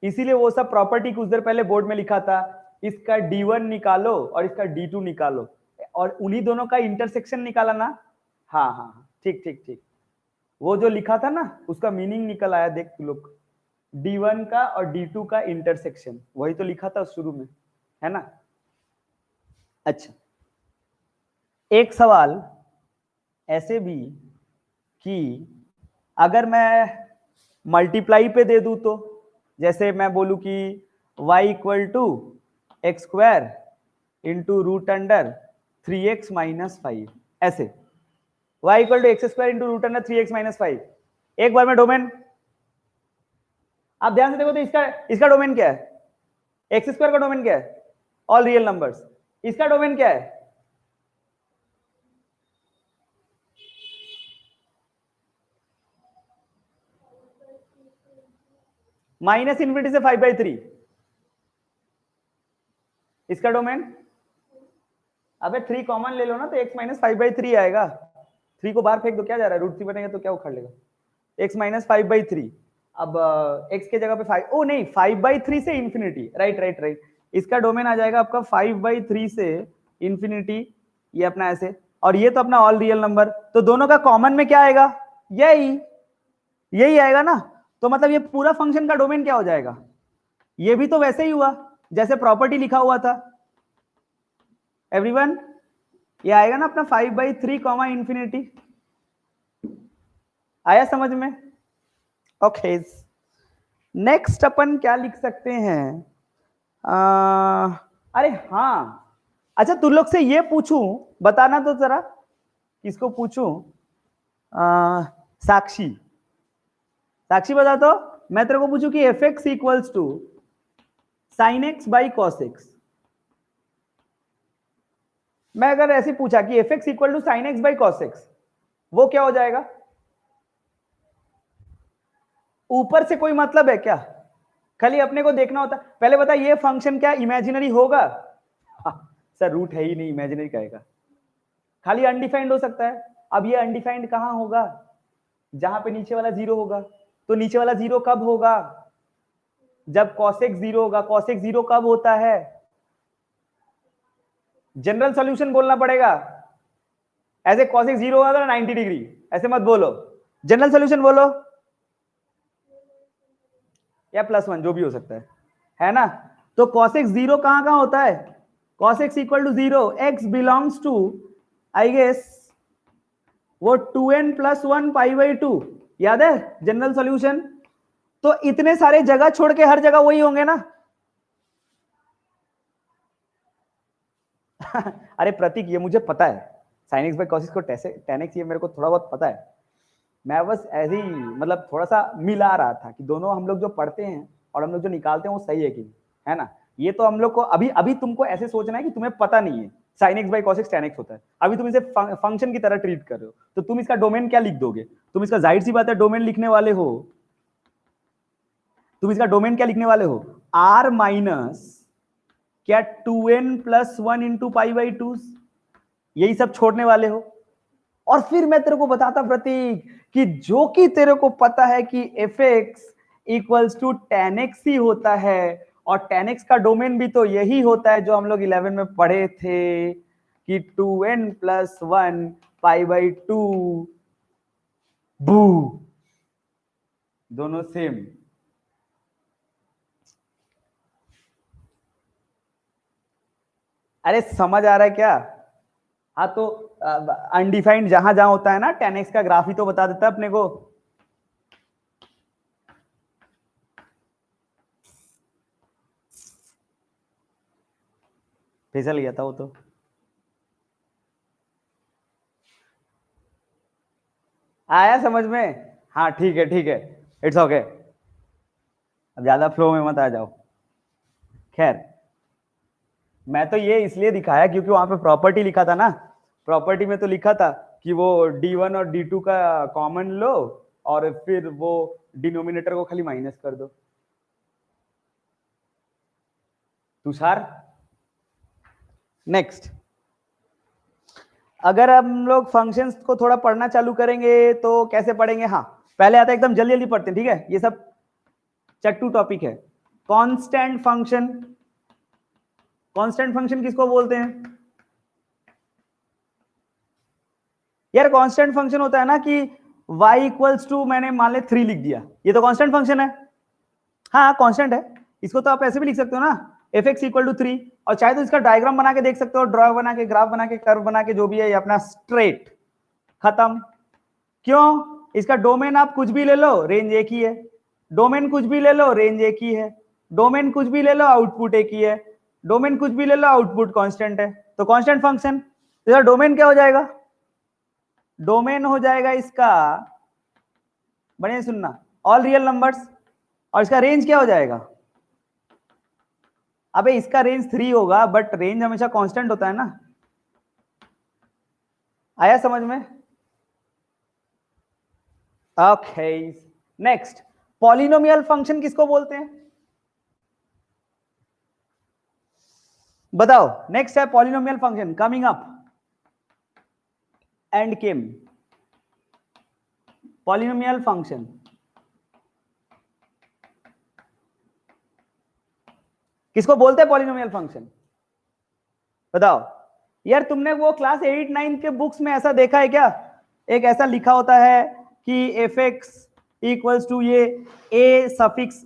इसीलिए वो सब प्रॉपर्टी कुछ देर पहले बोर्ड में लिखा था, इसका D1 निकालो और इसका D2 निकालो, और उन्हीं दोनों का इंटरसेक्शन निकाला ना। हाँ हाँ ठीक ठीक ठीक, वो जो लिखा था ना उसका मीनिंग निकल आया। देख तू लोग, D1 का और D2 का इंटरसेक्शन, वही तो लिखा था शुरू में, है ना। अच्छा एक सवाल ऐसे भी कि अगर मैं मल्टीप्लाई पे दे दूं, तो जैसे मैं बोलूं कि y equal to x square into root under 3x minus 5, ऐसे y equal to x square into root under 3x minus 5। एक बार में डोमेन आप ध्यान से देखो तो इसका डोमेन क्या है? एक्स स्क्वायर का डोमेन क्या है? All real numbers. इसका डोमेन क्या है? माइनस इन्फिनिटी से 5/3। इसका डोमेन, अबे 3 कॉमन ले लो ना, तो x माइनस 5/3 आएगा। 3 को बाहर फेंक दो, क्या जा रहा है? √3 बनेगा तो क्या उखाड़ लेगा? x minus 5/3। अब x के जगह पे 5, ओ नहीं 5/3 से इंफिनिटी, राइट राइट राइट। इसका डोमेन आ जाएगा आपका 5/3 से इंफिनिटी, ये अपना ऐसे, और ये तो अपना ऑल रियल नंबर। तो दोनों का कॉमन में क्या आएगा? यही आएगा ना। तो मतलब ये पूरा फंक्शन का डोमेन क्या हो जाएगा? ये भी तो वैसे ही हुआ जैसे प्रॉपर्टी लिखा हुआ था एवरीवन। ये आएगा ना अपना 5/3 कॉमा इंफिनिटी। आया समझ में? ओके नेक्स्ट अपन क्या लिख सकते हैं? अरे हाँ, अच्छा तुम लोग से ये पूछूं, बताना तो जरा, किसको पूछूं? साक्षी, साक्षी बता तो। मैं तेरे को पूछूं कि f x equals to sine x by cos x, मैं अगर ऐसे पूछा कि f x equal to sine x by cos x, वो क्या हो जाएगा? ऊपर से कोई मतलब है क्या? खाली अपने को देखना होता। पहले बता, ये फंक्शन क्या इमेजिनरी होगा? सर रूट है ही नहीं, इमेजिनरी कहेगा। खाली अनडिफाइंड हो सकता है। अब ये अनडिफाइंड कहां होगा? जहां पे नीचे वाला जीरो होगा। तो नीचे वाला जीरो कब होगा? जब cos x जीरो होगा। cos x जीरो कब होता है? जनरल सॉल्यूशन बोलना पड़ेगा। ऐसे cos x जीरो होगा 90 डिग्री, ऐसे मत बोलो। जनरल सॉल्यूशन बोलो, या +1 जो भी हो सकता है ना? तो cos x जीरो कहां कहां होता है? cos x equal to zero, x belongs to I guess वो 2n + 1 π/2, याद है जनरल सॉल्यूशन? तो इतने सारे जगह छोड़ के हर जगह वही होंगे ना। अरे प्रतीक, ये मुझे पता है, sin x by cos x को tan x, ये मेरे को थोड़ा बहुत पता है। मैं बस ऐसे ही मतलब थोड़ा सा मिला रहा था कि दोनों हम लोग जो पढ़ते हैं और हम लोग जो निकालते हैं वो सही है कि नहीं, है ना? ये तो हम लोग को अभी अभी तुमको ऐसे सोचना है कि तुम्हें पता नहीं है sin x by cos x tan x होता है। अभी तुम इसे फंक्शन की तरह ट्रीट कर रहे हो, तो तुम इसका डोमेन क्या लिख दोगे? तुम इसका जाहिर सी बात है डोमेन लिखने वाले हो। तुम इसका डोमेन क्या लिखने वाले हो? r माइनस क्या 2n + 1 इंटू π/2, यही सब छोड़ने वाले हो। और फिर मैं तेरे को बताता प्रतीक कि जो कि तेरे को पता है कि f x equals to tan x ही होता है, और tan x का डोमेन भी तो यही होता है जो हम लोग 11 में पढ़े थे कि 2n + 1 π/2 बू, दोनों सेम। अरे समझ आ रहा है क्या? हाँ, तो अनडिफाइंड जहां जहां होता है ना, tan x का ग्राफ ही तो बता देता है अपने को। फिसल गया था वो तो। आया समझ में? हाँ ठीक है ठीक है, इट्स ओके। अब ज्यादा फ्लो में मत आ जाओ। खैर, मैं तो ये इसलिए दिखाया क्योंकि वहां पे प्रॉपर्टी लिखा था ना। प्रॉपर्टी में तो लिखा था कि वो d1 और d2 का कॉमन लो और फिर वो डिनोमिनेटर को खाली माइनस कर दो। तुषार, नेक्स्ट। अगर हम लोग फंक्शंस को थोड़ा पढ़ना चालू करेंगे तो कैसे पढ़ेंगे? हाँ, पहले आता है एकदम जल्दी जल्दी पढ़ते हैं, ठीक है? ये सब चट्टू टॉपिक है। Constant function. कांस्टेंट फंक्शन किसको बोलते हैं यार? कांस्टेंट फंक्शन होता है ना कि y इक्वल्स टू, मैंने मान ले 3 लिख दिया, ये तो कांस्टेंट फंक्शन है। हाँ कांस्टेंट है। इसको तो आप ऐसे भी लिख सकते हो ना, एफ एक्स इक्वल टू 3, और चाहे तो इसका डायग्राम बना के देख सकते हो, ड्रॉ बना के, ग्राफ बना के, कर्व बना के, जो भी है ये अपना स्ट्रेट खत्म। क्यों? इसका डोमेन आप कुछ भी ले लो, रेंज एक ही है। डोमेन कुछ भी ले लो, रेंज एक ही है। डोमेन कुछ भी ले लो, आउटपुट एक ही है। डोमेन कुछ भी ले लो, आउटपुट कांस्टेंट है। तो कांस्टेंट फंक्शन, इसका डोमेन क्या हो जाएगा? डोमेन हो जाएगा इसका, बढ़िया सुनना, ऑल रियल नंबर्स। और इसका रेंज क्या हो जाएगा? अबे इसका रेंज 3 होगा, बट रेंज हमेशा कांस्टेंट होता है ना। आया समझ में? Okay, next. पॉलिनोमियल फंक्शन किसको बोलते हैं? बताओ। नेक्स्ट है polynomial function, coming up and came. Polynomial function किसको बोलते हैं? पॉलिनोमियल फंक्शन बताओ यार। तुमने वो क्लास 8 9 के बुक्स में ऐसा देखा है क्या? एक ऐसा लिखा होता है कि एफ एक्स इक्वल्स टू ये a suffix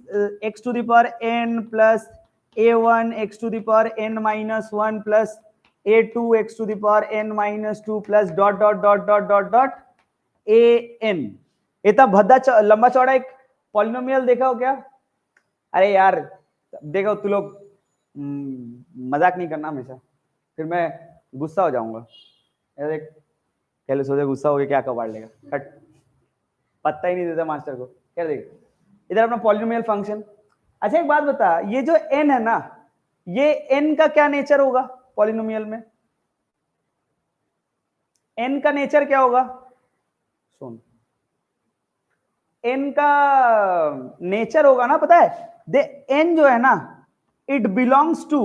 x to the power n plus a1 x to the power n minus 1 plus a2 x to the power n minus 2 plus dot dot dot dot dot dot an। इतना भद्दा लंबा चौड़ा एक पॉलिनोमियल देखा हो क्या? अरे यार देखो, तू लोग मजाक नहीं करना हमेशा, फिर मैं गुस्सा हो जाऊंगा। देख, पहले सोचे गुस्सा हो गया क्या कबाड़ लेगा, कट। पत्ता ही नहीं देता मास्टर को। क्या देख, इधर अपना पॉलिनोमियल फंक्शन। अच्छा एक बात बता, ये जो n है ना, ये n का क्या नेचर होगा पॉलिनोमियल में? एन का नेचर क्या होगा? सुन, एन का नेचर होगा ना, पता है? दे एन जो है ना, it belongs to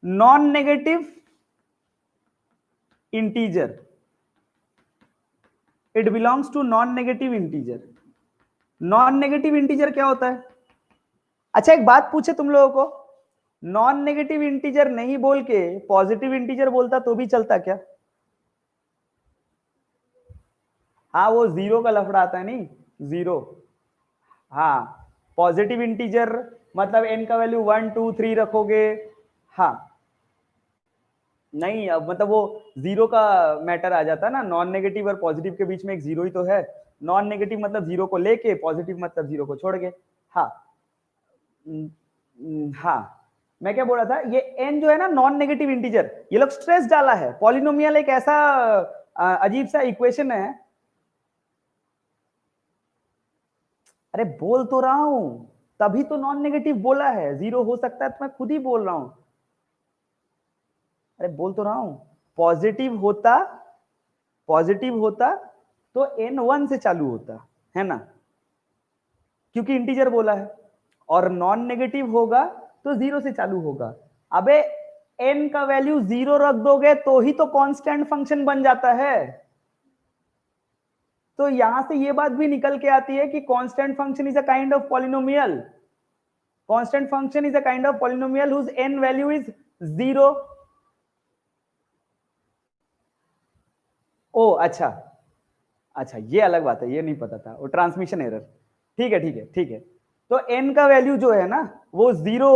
non negative integer. It belongs to non negative integer. Non negative integer क्या होता है? अच्छा एक बात पूछे तुम लोगों को, नॉन नेगेटिव इंटीजर नहीं बोल के पॉजिटिव इंटीजर बोलता तो भी चलता क्या? हाँ वो जीरो का लफड़ा आता है, नहीं जीरो। हाँ पॉजिटिव इंटीजर मतलब एन का वैल्यू 1 2 3 रखोगे। हाँ नहीं, अब मतलब वो जीरो का मैटर आ जाता है ना, नॉन नेगेटिव और पॉजिटिव के बीच में एक जीरो ही तो है। नॉन नेगेटिव मतलब जीरो को लेके, पॉजिटिव मतलब जीरो को छोड़ के। हाँ हाँ मैं क्या बोल रहा था, ये एन जो है ना नॉन नेगेटिव इंटीजर, ये लोग स्ट्रेस डाला है। पॉलिनोमियल एक ऐसा अजीब सा इक्वेशन है। अरे बोल तो रहा हूं, तभी तो नॉन नेगेटिव बोला है, जीरो हो सकता है तो मैं खुद ही बोल रहा हूं। अरे बोल तो रहा हूं, पॉजिटिव होता, पॉजिटिव होता तो एन 1 से चालू होता है ना, क्योंकि इंटीजर बोला है। और नॉन नेगेटिव होगा तो जीरो से चालू होगा। अबे एन का वैल्यू जीरो रख दोगे तो ही तो कांस्टेंट फंक्शन बन जाता है। तो यहां से ये बात भी निकल के आती है कि constant function is a kind of polynomial. Constant function is a kind of polynomial whose N value is zero. ओ अच्छा, अच्छा ये अलग बात है, ये नहीं पता था, वो ट्रांसमिशन एरर। ठीक है ठीक है ठीक है। तो एन का वैल्यू जो है ना वो जीरो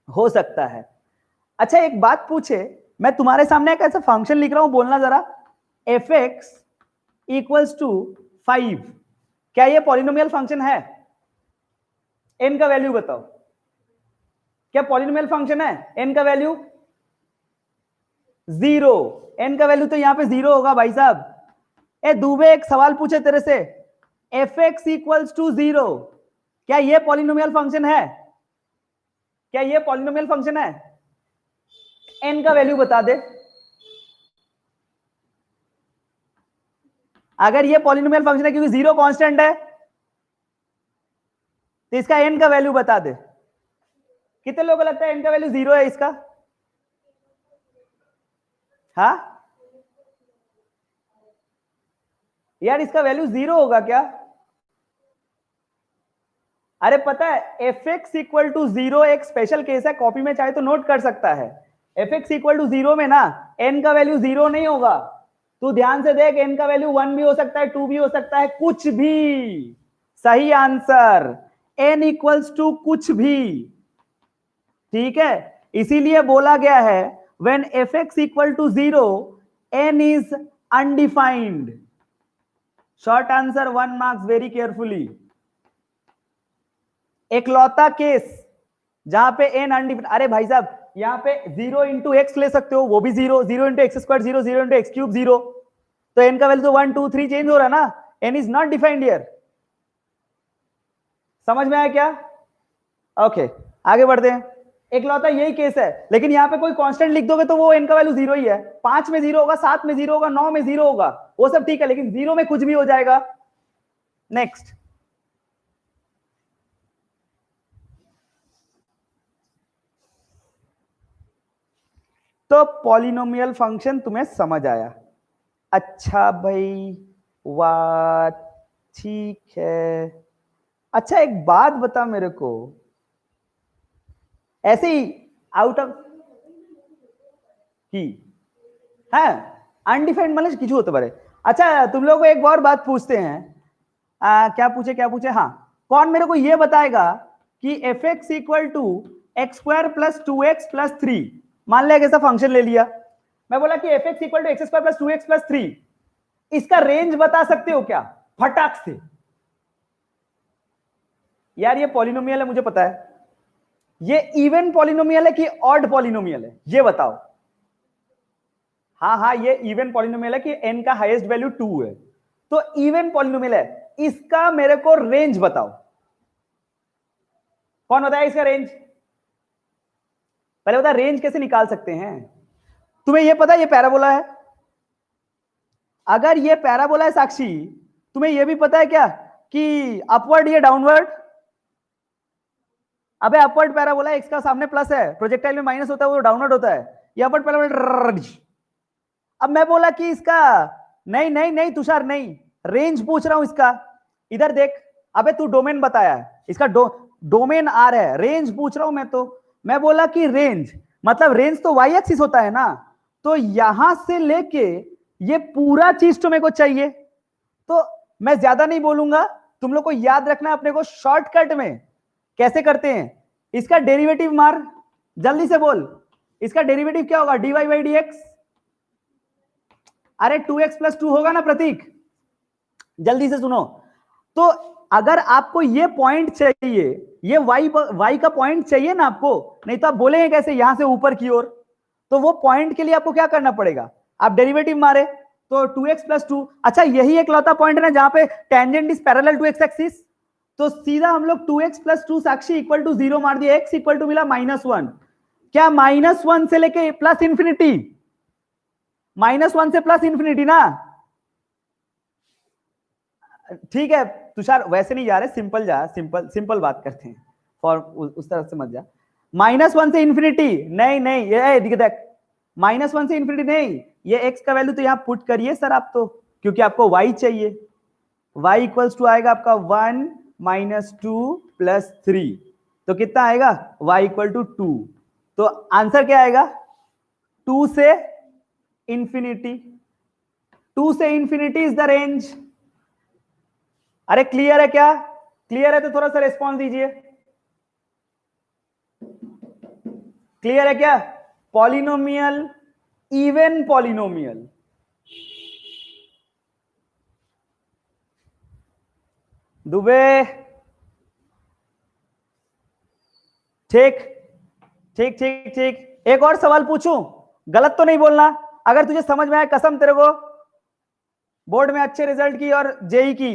हो सकता है। अच्छा एक बात पूछे, मैं तुम्हारे सामने एक ऐसा फंक्शन लिख रहा हूं, बोलना जरा, एफ एक्स इक्वल्स टू 5, क्या ये पॉलिनोमियल फंक्शन है? एन का वैल्यू बताओ, क्या पॉलिनोमियल फंक्शन है? एन का वैल्यू जीरो। एन का वैल्यू तो यहां पे जीरो होगा भाई साहब। ए दुबे एक सवाल पूछे तेरे से, f x equals to zero, क्या ये पॉलिनोमियल फंक्शन है? क्या ये पॉलिनोमियल फंक्शन है? एन का वैल्यू बता दे। अगर ये पॉलिनोमियल फंक्शन है, क्योंकि जीरो कांस्टेंट है, तो इसका एन का वैल्यू बता दे। कितने लोगों को लगता है एन का वैल्यू जीरो है इसका? हाँ यार इसका वैल्यू जीरो होगा क्या? अरे पता है f x equal to zero एक स्पेशल केस है, कॉपी में चाहे तो नोट कर सकता है। F x equal to zero में ना एन का वैल्यू जीरो नहीं होगा। तू ध्यान से देख, एन का वैल्यू 1 भी हो सकता है, 2 भी हो सकता है, कुछ भी। सही आंसर एन इक्वल्स टू कुछ भी। ठीक है, इसीलिए बोला गया है when f x equal to zero n is undefined. Short answer 1 marks, very carefully. एकलौता केस जहां पे एन अनडिफाइंड। अरे भाई साहब यहां पे जीरो इंटू एक्स ले सकते हो, वो भी zero, zero into x square zero, zero into x cube zero. तो एन का वैल्यू तो 1 2 3 चेंज हो रहा है ना, n is not defined here. समझ में आया क्या? ओके आगे बढ़ते हैं। एकलौता यही केस है, लेकिन यहां पे कोई कांस्टेंट लिख दोगे तो वो एन का वैल्यू जीरो ही है। 5 में जीरो होगा, 7 में जीरो होगा, 9 में जीरो होगा, वो सब ठीक है, लेकिन जीरो में कुछ भी हो जाएगा। नेक्स्ट, तो पॉलिनोमियल फंक्शन तुम्हें समझ आया? अच्छा भाई, वाह ठीक है। अच्छा एक बात बता मेरे को, ऐसे ही आउट ऑफ की, है अनडिफाइंड मतलब किसी होते पारे। अच्छा तुम लोग को एक और बात पूछते हैं, क्या पूछे, हाँ कौन मेरे को ये बताएगा कि f x equal to x square plus two x plus three, मान लिया कैसा फंक्शन ले लिया, मैं बोला कि f x equal to x square plus two x plus three, इसका रेंज बता सकते हो क्या फटाक से? यार ये पॉलिनोमियल है मुझे पता है, ये इवन पॉलिनोमियल है कि ऑड पॉलिनोमियल है, ये बताओ। हाँ हाँ ये इवन पॉलिनोमियल है कि n का हाईएस्ट वैल्यू 2 है, तो इवन पॉलिनोमियल है, इसका मेरे को रेंज बताओ। कौन बताया इसका रेंज? पहले बता रेंज कैसे निकाल सकते हैं। तुम्हें यह पता है ये पैराबोला है? अगर ये पैराबोला है साक्षी, तुम्हें ये भी पता है क्या कि अपवर्ड ये डाउनवर्ड? अबे अपवर्ड पैराबोला है, इसका सामने प्लस है, प्रोजेक्टाइल में माइनस होता है, वो डाउनवर्ड होता है। ये अपवर्ड पैराबोला। अब मैं बोला कि इसका नहीं नहीं नहीं तुषार नहीं, रेंज पूछ रहा हूं इसका। इधर देख, अबे तू डोमेन बताया है, इसका डोमेन आर है, रेंज पूछ रहा हूं मैं। तो मैं बोला कि रेंज मतलब रेंज तो वाई एक्सिस होता है ना, तो यहां से लेके ये पूरा चीज तो मेरे को चाहिए। तो मैं ज्यादा नहीं बोलूंगा, तुम लोग को याद रखना है अपने को शॉर्टकट में कैसे करते हैं। इसका डेरिवेटिव मार, जल्दी से बोल, इसका डेरिवेटिव क्या होगा? dy by D x. अरे 2x प्लस 2 होगा ना प्रतीक, जल्दी से सुनो। तो अगर आपको ये पॉइंट चाहिए, ये y का पॉइंट चाहिए ना आपको, नहीं तो आप बोलेंगे कैसे यहां से ऊपर की ओर? तो वो पॉइंट के लिए आपको क्या करना पड़ेगा? आप डेरिवेटिव मारे तो 2x प्लस 2। अच्छा यही एक लौता पॉइंट है ना जहां पे tangent is parallel to x axis, तो सीधा हम लोग 2x plus 2 Sakshi equal to 0 मार दिया, x इक्वल टू मिला -1। क्या -1 से लेके प्लस इंफिनिटी? -1 से प्लस इंफिनिटी ना? ठीक है तुषार, वैसे नहीं जा रहे, सिंपल जा, सिंपल बात करते हैं, और उस तरफ से मत जा। -1 से इंफिनिटी नहीं नहीं, ये देख, -1 से इंफिनिटी नहीं, ये x का वैल्यू तो यहां पुट करिए सर आप, तो क्योंकि आपको y चाहिए। y इक्वल्स टू आएगा आपका 1 -2 + 3, तो कितना आएगा? y equal to 2। तो आंसर क्या आएगा? 2 से इंफिनिटी। 2 से इंफिनिटी इज द रेंज। अरे क्लियर है क्या? क्लियर है तो थोड़ा सा रिस्पॉन्स दीजिए। क्लियर है क्या? पॉलिनोमियल, इवन पॉलिनोमियल, दुबे, ठीक ठीक ठीक ठीक। एक और सवाल पूछूं, गलत तो नहीं बोलना। अगर तुझे समझ में आया, कसम तेरे को, बोर्ड में अच्छे रिजल्ट की और जेई की,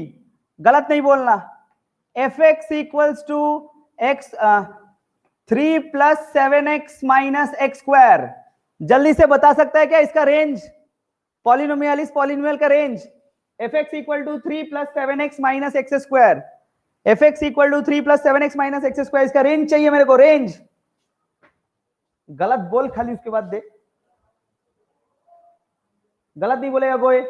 गलत नहीं बोलना। F x equals to x 3 + 7x - x², जल्दी से बता सकता है क्या इसका रेंज? पॉलिनोमियल, इस पॉलिनोमियल का range f x equal to 3 + 7x - x²। F x equal to 3 + 7x - x², इसका रेंज चाहिए मेरे को, रेंज। गलत बोल खाली, उसके बाद दे, गलत नहीं बोलेगा कोई।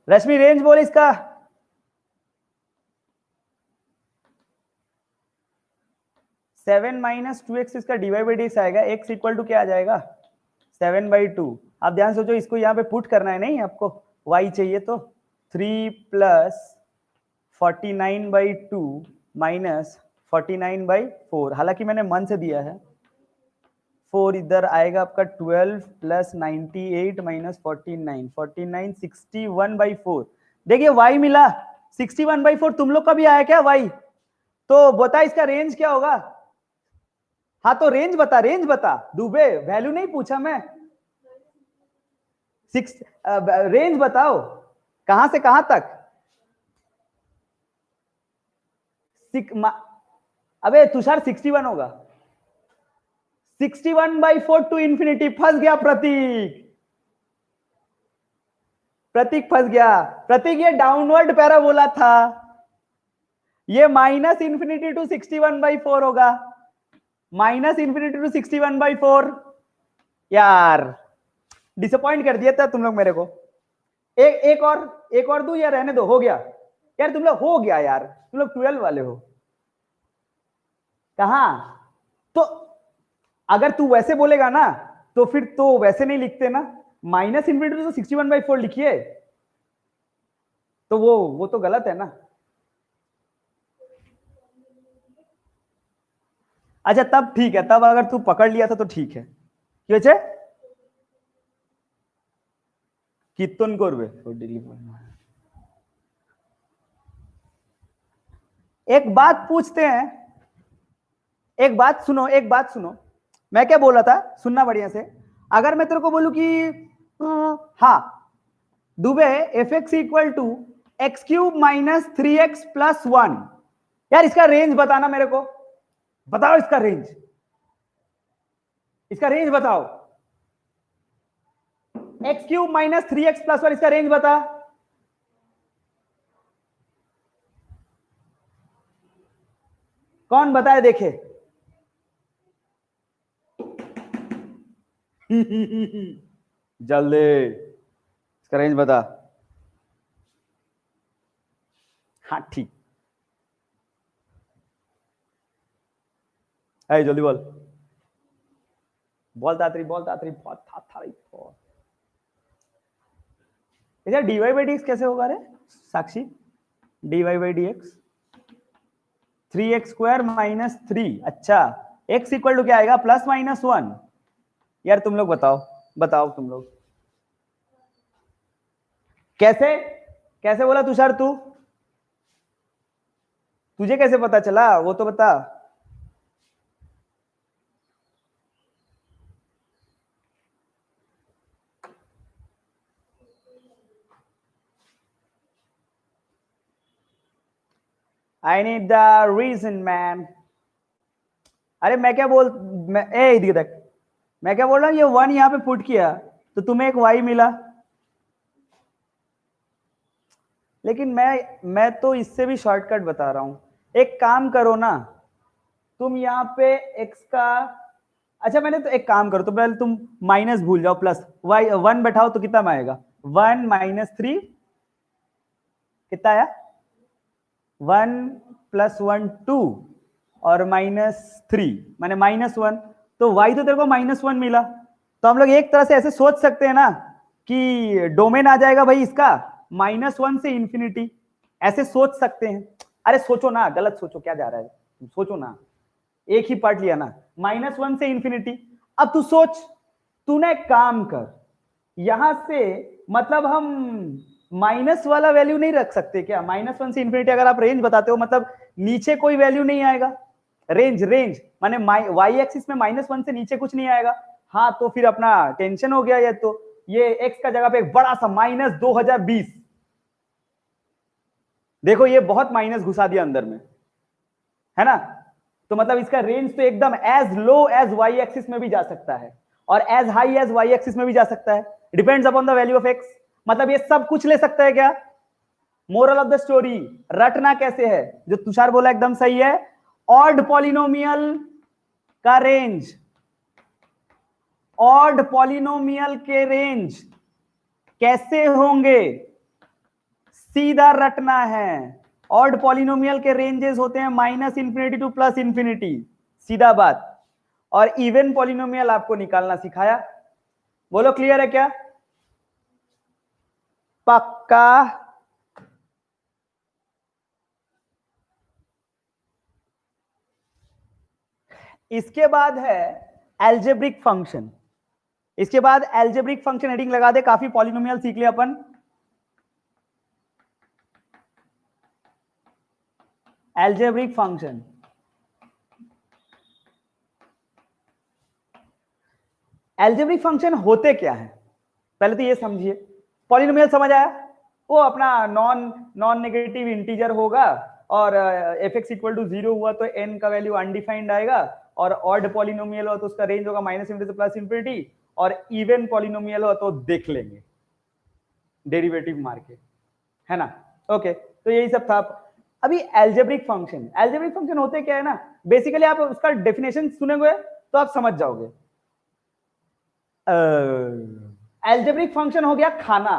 रश्मि रेंज बोल इसका। सेवन -2x इसका dy बाई डी आएगा, x इक्वल टू क्या आ जाएगा? 7/2। आप ध्यान सोचो, इसको यहाँ पे पुट करना है, नहीं आपको y चाहिए, तो 3 + 49/2 - 49/4, हालांकि मैंने मन से दिया है। 4 इधर आएगा आपका, 12 + 98 - 49, 49 61/4। देखिए y मिला 61/4, तुम लोग का भी आया क्या y? तो बता इसका रेंज क्या होगा? हाँ तो रेंज बता, रेंज बता दुबे, वैल्यू नहीं पूछा मैं। रेंज बताओ, कहां से कहां तक? अबे तुषार 61 होगा। 61/4 टू इंफिनिटी। फंस गया प्रतीक, प्रतीक फंस गया। प्रतीक ये डाउनवर्ड पैराबोला था, ये -इंफिनिटी टू 61/4 होगा, -इंफिनिटी टू 61/4। यार डिसअपॉइंट कर दिया था तुम लोग मेरे को। एक और दूं या रहने दो? हो गया यार, तुम लोग हो गया यार, तुम लोग 12 वाले हो। कहां? तो अगर तू वैसे बोलेगा ना, तो फिर तो वैसे नहीं लिखते ना, -इंफिनिटी टू 61/4 लिखिए, तो वो तो गलत है ना। अच्छा तब ठीक है, तब अगर तू पकड़ लिया था तो ठीक है। क्यों चे कितन करबे? एक बात पूछते हैं, एक बात सुनो, एक बात सुनो, मैं क्या बोला था, सुनना बढ़िया से। अगर मैं तेरे को बोलूं कि हाँ Dubey f x equal to x³ - 3x + 1, यार इसका रेंज बताना मेरे को, बताओ इसका रेंज। इसका रेंज बताओ। X cube minus 3x plus 1, इसका रेंज बता। कौन बताए देखे? जल्दी इसका रेंज बता। हाँ ठीक है, जल्दी बोल। बोल तातरी, बोल तातरी, बहुत था थारी बहुत। इधर dy बाई डी एक्स कैसे होगा रे साक्षी? dy by D x 3x square minus 3। अच्छा, x इक्वल टू क्या आएगा? Plus minus 1। यार तुम लोग बताओ, बताओ तुम लोग कैसे कैसे बोला तुषार? तू तुझे कैसे पता चला वो तो बता। I need the reason man. अरे मैं क्या बोल, इधर देख, मैं क्या बोल रहा हूँ, ये 1 यहाँ पे पुट किया तो तुम्हें एक y मिला, लेकिन मैं तो इससे भी शॉर्टकट बता रहा हूं। एक काम करो ना, तुम यहाँ पे x का, अच्छा मैंने तो एक काम करो, तो पहले तुम माइनस भूल जाओ, प्लस y 1 बैठाओ तो कितना में आएगा? 1 माइनस 3 कितना आया? 1 प्लस 1 2 और माइनस 3 माने माइनस 1, तो y तो तेरे को माइनस 1 मिला। तो हम लोग एक तरह से ऐसे सोच सकते हैं ना कि डोमेन आ जाएगा भाई इसका -1 से इंफिनिटी, ऐसे सोच सकते हैं। अरे सोचो ना, गलत सोचो, क्या जा रहा है, सोचो ना, एक ही पार्ट लिया ना, -1 से इंफिनिटी। अब तू सोच, तूने एक काम कर, यहां से मतलब हम माइनस वाला वैल्यू नहीं रख सकते क्या? -1 से इंफिनिटी अगर आप रेंज बताते हो, मतलब नीचे कोई वैल्यू नहीं आएगा। रेंज रेंज माने y एक्सिस में -1 से नीचे कुछ नहीं आएगा। हाँ तो फिर अपना टेंशन हो गया। ये x का जगह पे एक बड़ा सा -2020, देखो ये बहुत माइनस घुसा दिया अंदर में, है ना? तो मतलब इसका रेंज तो एकदम as low as y axis में भी जा सकता है और as high as y axis में भी जा सकता है, depends upon the value of x। मतलब ये सब कुछ ले सकता है क्या? मोरल ऑफ द स्टोरी, रटना कैसे है, जो तुषार बोला एकदम सही है। ऑड पॉलिनोमियल का रेंज, ऑड पॉलिनोमियल के रेंज कैसे होंगे, सीधा रटना है। ऑड पॉलिनोमियल के रेंजेस होते हैं -इंफिनिटी टू +इंफिनिटी, सीधा बात। और इवन पॉलिनोमियल आपको निकालना सिखाया। बोलो क्लियर है क्या? पक्का? इसके बाद है एल्जेब्रिक फंक्शन। इसके बाद एल्जेब्रिक फंक्शन हेडिंग लगा दे, काफी पॉलिनोमियल सीख लिया अपन। एल्जेब्रिक फंक्शन, एल्जेब्रिक फंक्शन होते क्या है पहले तो ये समझिए। पॉलिनोमियल समझ आया, वो अपना नॉन नेगेटिव इंटीजर होगा और f(x = 0 हुआ तो n का वैल्यू अनडिफाइंड आएगा, और ऑड पॉलिनोमियल हुआ तो उसका रेंज होगा -इंफिनिटी से +इंफिनिटी, और इवन पॉलिनोमियल हुआ तो देख लेंगे डेरिवेटिव मार के, है ना? ओके, तो यही सब था। अभी एल्जेब्रिक फंक्शन होते क्या है ना, बेसिकली आप उसका डेफिनेशन सुनेंगे तो आप समझ जाओगे। एल्जेब्रिक फंक्शन हो गया खाना।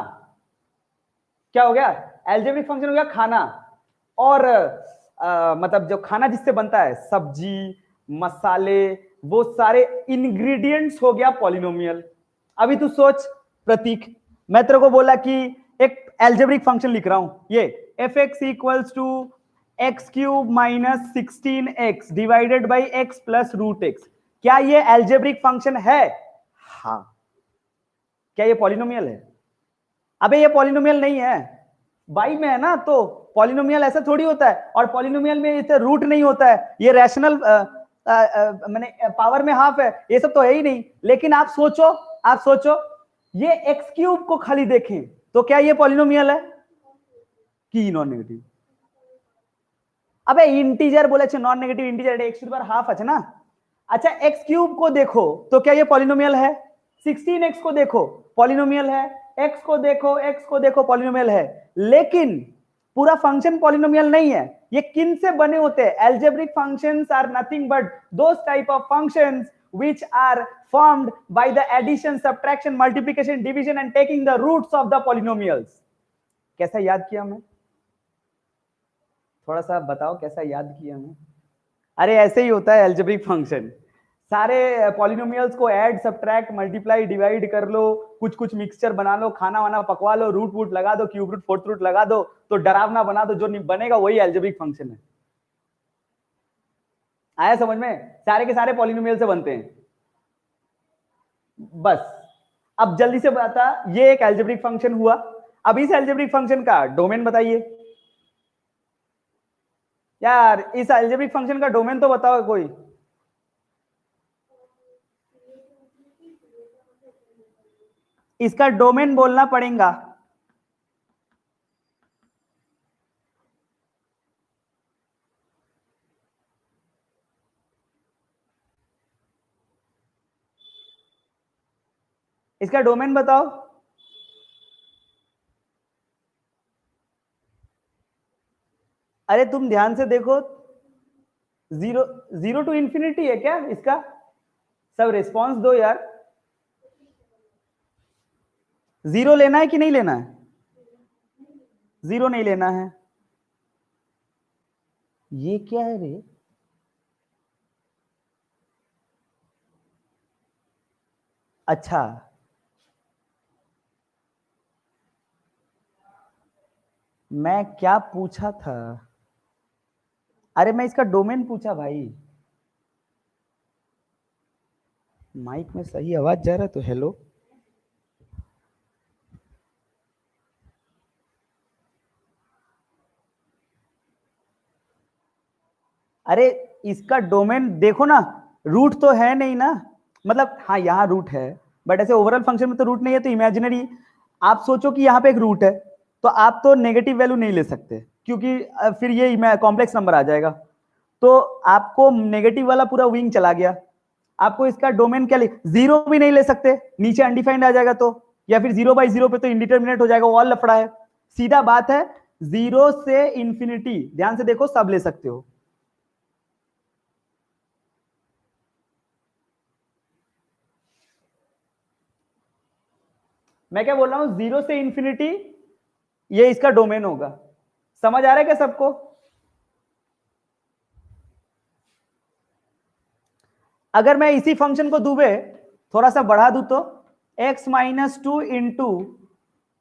क्या हो गया? एल्जेब्रिक फंक्शन हो गया खाना। और मतलब जो खाना जिससे बनता है, सब्जी, मसाले, वो सारे इंग्रेडिएंट्स हो गया पॉलिनोमियल। अभी तू सोच प्रतीक, मैं तेरे को बोला कि एक एल्जेब्रिक फंक्शन लिख रहा हूं, ये f(x = x³ - 16x divided by x + √x, क्या ये एल्जेब्रिक फंक्शन है? हाँ। क्या ये पॉलिनोमियल है? अबे ये पॉलिनोमियल नहीं है, बाई में है ना, तो पॉलिनोमियल ऐसा थोड़ी होता है। और पॉलिनोमियल में इसे रूट नहीं होता है, ये रैशनल मैंने पावर में हाफ है, ये सब तो है ही नहीं। लेकिन आप सोचो ये x³ को खाली देखें तो क्या ये पॉलिनोमियल है कि नॉन नेगेटिव? अबे इंटीजर बोले non negative integer x² half আছে না, अच्छा x क्यूब को देखो तो क्या ये पॉलिनोमियल है? 16x को देखो पॉलिनोमियल है, x को देखो पॉलिनोमियल है, लेकिन पूरा फंक्शन पॉलिनोमियल नहीं है। ये किन से बने होते हैं? Algebraic functions are nothing but those type of functions which are formed by the addition, subtraction, multiplication, division and taking the roots of the polynomials. कैसा याद किया मैं? थोड़ा सा बताओ कैसा याद किया मैं? अरे ऐसे ही होता है एल्जेब्रिक फंक्शन, सारे पॉलिनोमियल्स को ऐड, सब्ट्रैक्ट, मल्टीप्लाई, डिवाइड कर लो, कुछ कुछ मिक्सचर बना लो, खाना वाना पकवा लो, रूट वूट लगा दो, क्यूब रूट, फोर्थ रूट लगा दो, तो डरावना बना दो, जो बनेगा वही एल्जेब्रिक फंक्शन है। आया समझ में? सारे के सारे पॉलिनोमियल से बनते हैं। बस अब जल्दी से बता, ये एक एल्जेब्रिक फंक्शन हुआ। अब इस एल्जेब्रिक फंक्शन का डोमेन बताइए यार, इस एल्जेब्रिक फंक्शन का डोमेन तो बताओ कोई। इसका डोमेन बोलना पड़ेगा। इसका डोमेन बताओ। अरे तुम ध्यान से देखो, जीरो टू इंफिनिटी है क्या इसका? सब रिस्पॉन्स दो यार। जीरो लेना है कि नहीं लेना है? जीरो नहीं लेना है। ये क्या है रे? अच्छा, मैं क्या पूछा था? अरे मैं इसका डोमेन पूछा भाई। माइक में सही आवाज जा रहा है तो हेलो। अरे इसका डोमेन देखो ना, रूट तो है नहीं ना, मतलब हाँ यहाँ रूट है, बट ऐसे ओवरऑल फंक्शन में तो रूट नहीं है, तो इमेजिनरी। आप सोचो कि यहाँ पे एक रूट है, तो आप तो नेगेटिव वैल्यू नहीं ले सकते, क्योंकि फिर ये कॉम्प्लेक्स नंबर आ जाएगा, तो आपको नेगेटिव वाला पूरा विंग चला गया। आपको इसका डोमेन क्या जीरो भी नहीं ले सकते, नीचे अनडिफाइंड आ जाएगा तो, या फिर 0/0 पे तो इंडिटरमिनेट हो जाएगा, वो ऑल लफड़ा है। सीधा बात है, 0 से इंफिनिटी, ध्यान से देखो, सब ले सकते हो। मैं क्या बोल रहा हूं, 0 से इंफिनिटी ये इसका डोमेन होगा। समझ आ रहा है क्या सबको? अगर मैं इसी फंक्शन को दूबे थोड़ा सा बढ़ा दूं तो x-2 into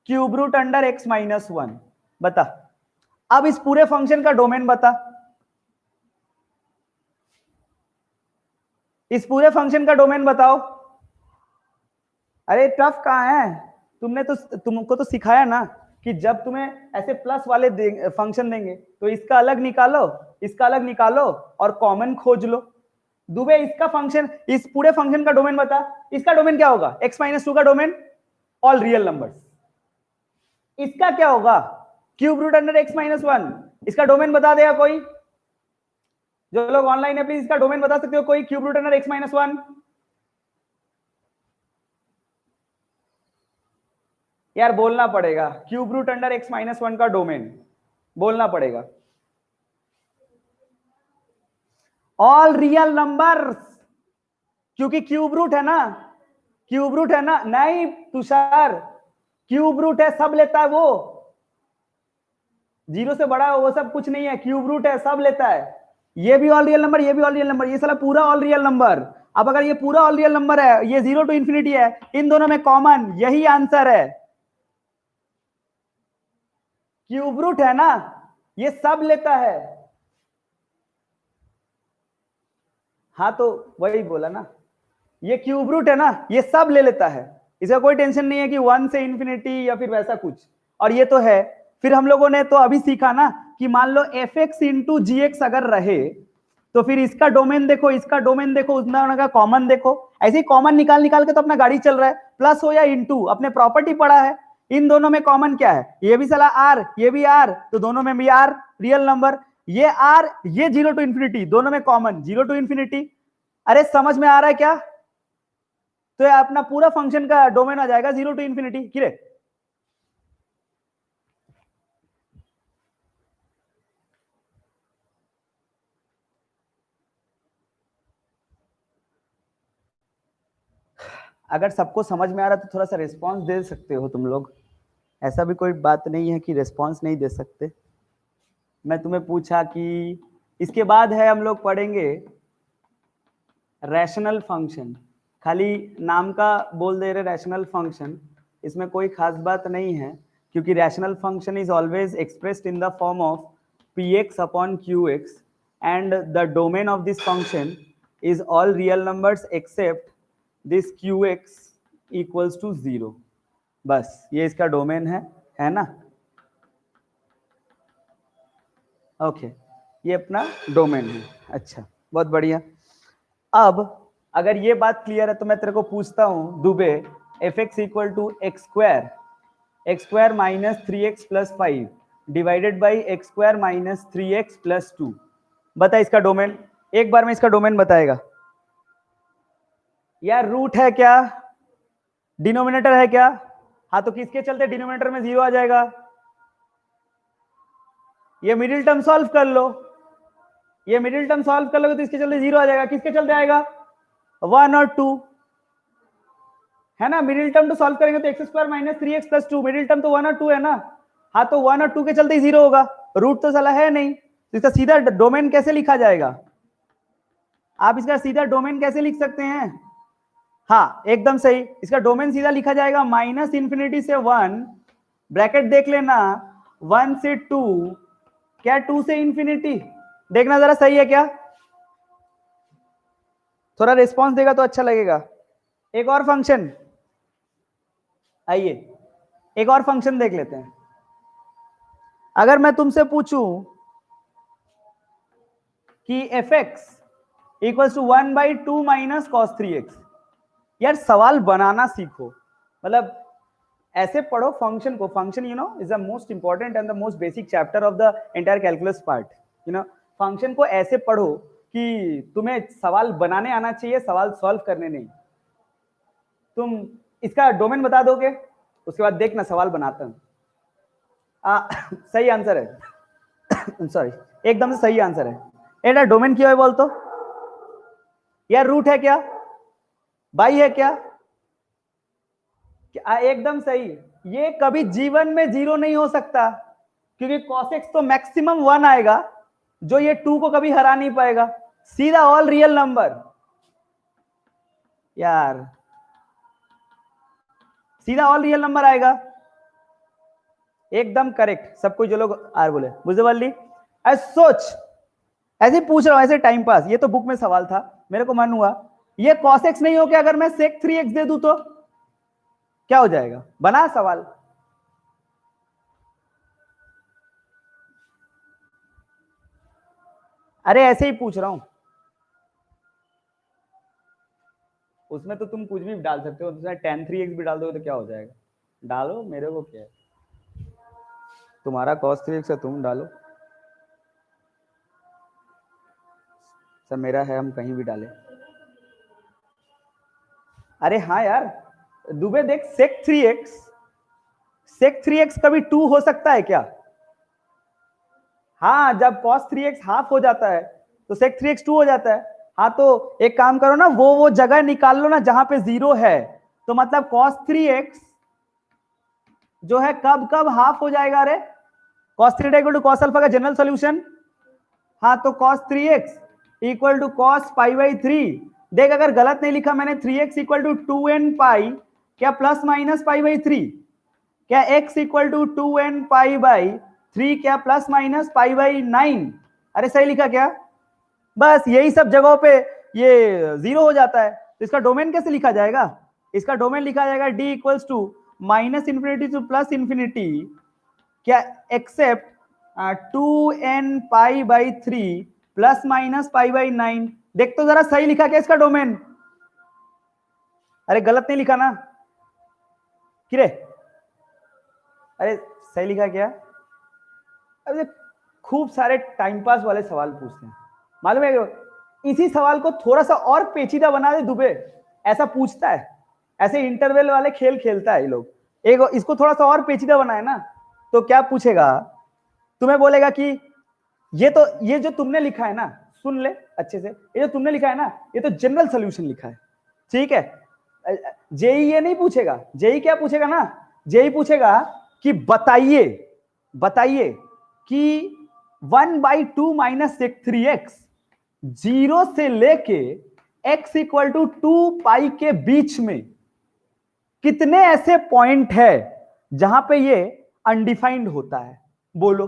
cube root under x-1, बता। अब इस पूरे फंक्शन का डोमेन बता, इस पूरे फंक्शन का डोमेन बताओ। अरे टफ कहां है, तुमको तो सिखाया ना कि जब तुम्हें ऐसे प्लस वाले फंक्शन देंगे तो इसका अलग निकालो, इसका अलग निकालो और कॉमन खोज लो। दुबे इसका फंक्शन, इस पूरे फंक्शन का डोमेन बता। इसका डोमेन क्या होगा? x-2 का डोमेन ऑल रियल नंबर्स। इसका क्या होगा? Cube root under x-1। इसका डोमेन बता देगा कोई? जो लोग ऑनलाइन है प्लीज इसका डोमेन बता सकते हो कोई? Cube root under x-1। यार बोलना पड़ेगा, क्यूब रूट अंडर x-1 का डोमेन बोलना पड़ेगा। ऑल रियल नंबर्स, क्योंकि क्यूब रूट है ना, क्यूब रूट है ना। नहीं तुषार, क्यूब रूट है, सब लेता है वो, जीरो से बड़ा वो सब कुछ नहीं है, क्यूब रूट है, सब लेता है। ये भी ऑल रियल नंबर, ये भी ऑल रियल नंबर, ये साला पूरा ऑल रियल नंबर। अब अगर ये पूरा ऑल रियल नंबर है, ये 0 टू इंफिनिटी है, इन दोनों में कॉमन यही आंसर है, क्यूब रूट है ना, ये सब लेता है। हाँ तो वही बोला ना, ये क्यूब रूट है ना, ये सब ले लेता है, इसका कोई टेंशन नहीं है कि 1 से इंफिनिटी या फिर वैसा कुछ। और ये तो है, फिर हम लोगों ने तो अभी सीखा ना कि मान लो fx इंटू जी एक्स अगर रहे तो फिर इसका डोमेन देखो, इसका डोमेन देखो, उसका का कॉमन देखो। ऐसे ही कॉमन निकाल निकाल के तो अपना गाड़ी चल रहा है, प्लस हो या इंटू, अपने प्रॉपर्टी पड़ा है। इन दोनों में कॉमन क्या है? ये भी साला आर, ये भी आर, तो दोनों में भी आर रियल नंबर। ये आर, ये 0 टू इंफिनिटी, दोनों में कॉमन 0 टू इंफिनिटी। अरे समझ में आ रहा है क्या? तो ये अपना पूरा फंक्शन का डोमेन आ जाएगा 0 to infinity। क्लियर? अगर सबको समझ में आ रहा है तो थोड़ा सा रिस्पॉन्स दे सकते हो तुम लोग। ऐसा भी कोई बात नहीं है कि रिस्पॉन्स नहीं दे सकते। मैं तुम्हें पूछा कि इसके बाद है हम लोग पढ़ेंगे रैशनल फंक्शन। खाली नाम का बोल दे रहे रैशनल फंक्शन, इसमें कोई खास बात नहीं है, क्योंकि rational function is always expressed in the form of px upon qx and the domain of this function is all real numbers except this qx equals to 0। बस ये इसका डोमेन है ना? ओके, ये अपना डोमेन है। अच्छा, बहुत बढ़िया। अब अगर ये बात क्लियर है तो मैं तेरे को पूछता हूं Dubey, f x equal to x square minus 3x plus 5 divided by x square minus 3x plus 2, बता इसका डोमेन। एक बार में इसका डोमेन बताएगा यार? रूट है क्या? डिनोमिनेटर है क्या? हाँ, तो किसके चलते डिनोमिनेटर में 0 आ जाएगा? ये मिडिल टर्म सॉल्व कर लो, ये मिडिल टर्म सॉल्व कर लोगे तो इसके चलते 0 आ जाएगा। किसके चलते आएगा? 1 और 2 है ना। मिडिल टर्म तो सॉल्व करेंगे तो x square minus 3x plus 2, middle term तो 1 और 2 है ना। हाँ, तो 1 और 2 के चलते ही 0 होगा, रूट तो साला है नहीं, तो इसका सीधा डोमेन कैसे लिखा जाएगा? आप इसका सीधा डोमेन कैसे लिख सकते हैं? हाँ, एकदम सही, इसका डोमेन सीधा लिखा जाएगा माइनस इंफिनिटी से 1, ब्रैकेट देख लेना, 1 से 2, क्या 2 से इंफिनिटी। देखना जरा सही है क्या? थोड़ा रिस्पॉन्स देगा तो अच्छा लगेगा। एक और फंक्शन, आइए एक और फंक्शन देख लेते हैं। अगर मैं तुमसे पूछूं कि f x equals to 1/2 minus cos 3x, यार सवाल बनाना सीखो। मतलब ऐसे पढ़ो फंक्शन को। Function you know is the most important and the most basic chapter of the entire calculus part. You know, function को ऐसे पढ़ो कि तुम्हें सवाल बनाने आना चाहिए, सवाल सॉल्व करने नहीं। तुम इसका डोमेन बता दोगे, उसके बाद देखना सवाल बनाता हूं। सही आंसर है सॉरी, एकदम से सही आंसर है। एटा डोमेन क्या है बोल तो? यार रूट है क्या? बाई है क्या? एकदम सही। ये कभी जीवन में 0 नहीं हो सकता, क्योंकि cos x तो मैक्सिमम 1 आएगा, जो ये 2 को कभी हरा नहीं पाएगा। सीधा ऑल रियल नंबर, यार सीधा ऑल रियल नंबर आएगा। एकदम करेक्ट। सबको जो लोग आर बोले मुझे वाली सोच, ऐसे पूछ रहा हूं, ऐसे टाइम पास। ये तो बुक में सवाल था, मेरे को मन हुआ। ये cos x नहीं हो के अगर मैं sec 3x दे दूं तो क्या हो जाएगा? बना सवाल। अरे ऐसे ही पूछ रहा हूं, उसमें तो तुम कुछ भी डाल सकते हो। उसमें tan 3x भी डाल दो तो क्या हो जाएगा? डालो, मेरे को क्या है, तुम्हारा cos 3x है, तुम डालो। सब मेरा है, हम कहीं भी डालें। अरे हाँ यार दुबे देख, sec 3x कभी 2 हो सकता है क्या? हाँ, जब cos 3x हाफ हो जाता है तो sec 3x 2 हो जाता है। हाँ, तो एक काम करो ना, वो जगह निकाल लो ना जहां पे 0 है, तो मतलब cos 3x जो है कब कब हाफ हो जाएगा? अरे cos 3 equal to cos alpha का जनरल सॉल्यूशन। हाँ, तो cos 3x equal to cos π/3। देख, अगर गलत नहीं लिखा मैंने, 3x इक्वल टू 2n पाई, क्या प्लस माइनस π/3? क्या x इक्वल टू 2n π/3 क्या प्लस माइनस π/9? अरे सही लिखा क्या? बस यही सब जगहों पे ये 0 हो जाता है। तो इसका डोमेन कैसे लिखा जाएगा? इसका डोमेन लिखा जाएगा d equals to minus infinity to plus infinity, क्या एक्सेप्ट 2n π/3 प्लस माइनस π/9। देख तो जरा सही लिखा क्या इसका डोमेन? अरे गलत नहीं लिखा ना किरे? अरे सही लिखा क्या? अरे खूब सारे टाइम पास वाले सवाल पूछते हैं, मालूम है? इसी सवाल को थोड़ा सा और पेचीदा बना दे दुबे, ऐसा पूछता है, ऐसे इंटरवल वाले खेल खेलता है ये लोग। एक इसको थोड़ा सा और पेचीदा बनाए ना, तो क्या पूछेगा, तुम्हें बोलेगा कि ये जो तुमने लिखा है ना, सुन ले अच्छे से, ये जो तुमने लिखा है ना, ये तो जनरल सोल्यूशन लिखा है, ठीक है। जेई ये नहीं पूछेगा, जेई क्या पूछेगा ना, जेई पूछेगा कि बताइए कि 1/2 माइनस 3x 0 से लेके x इक्वल टू 2 के बीच में कितने ऐसे पॉइंट है जहां पे ये अनडिफाइंड होता है। बोलो,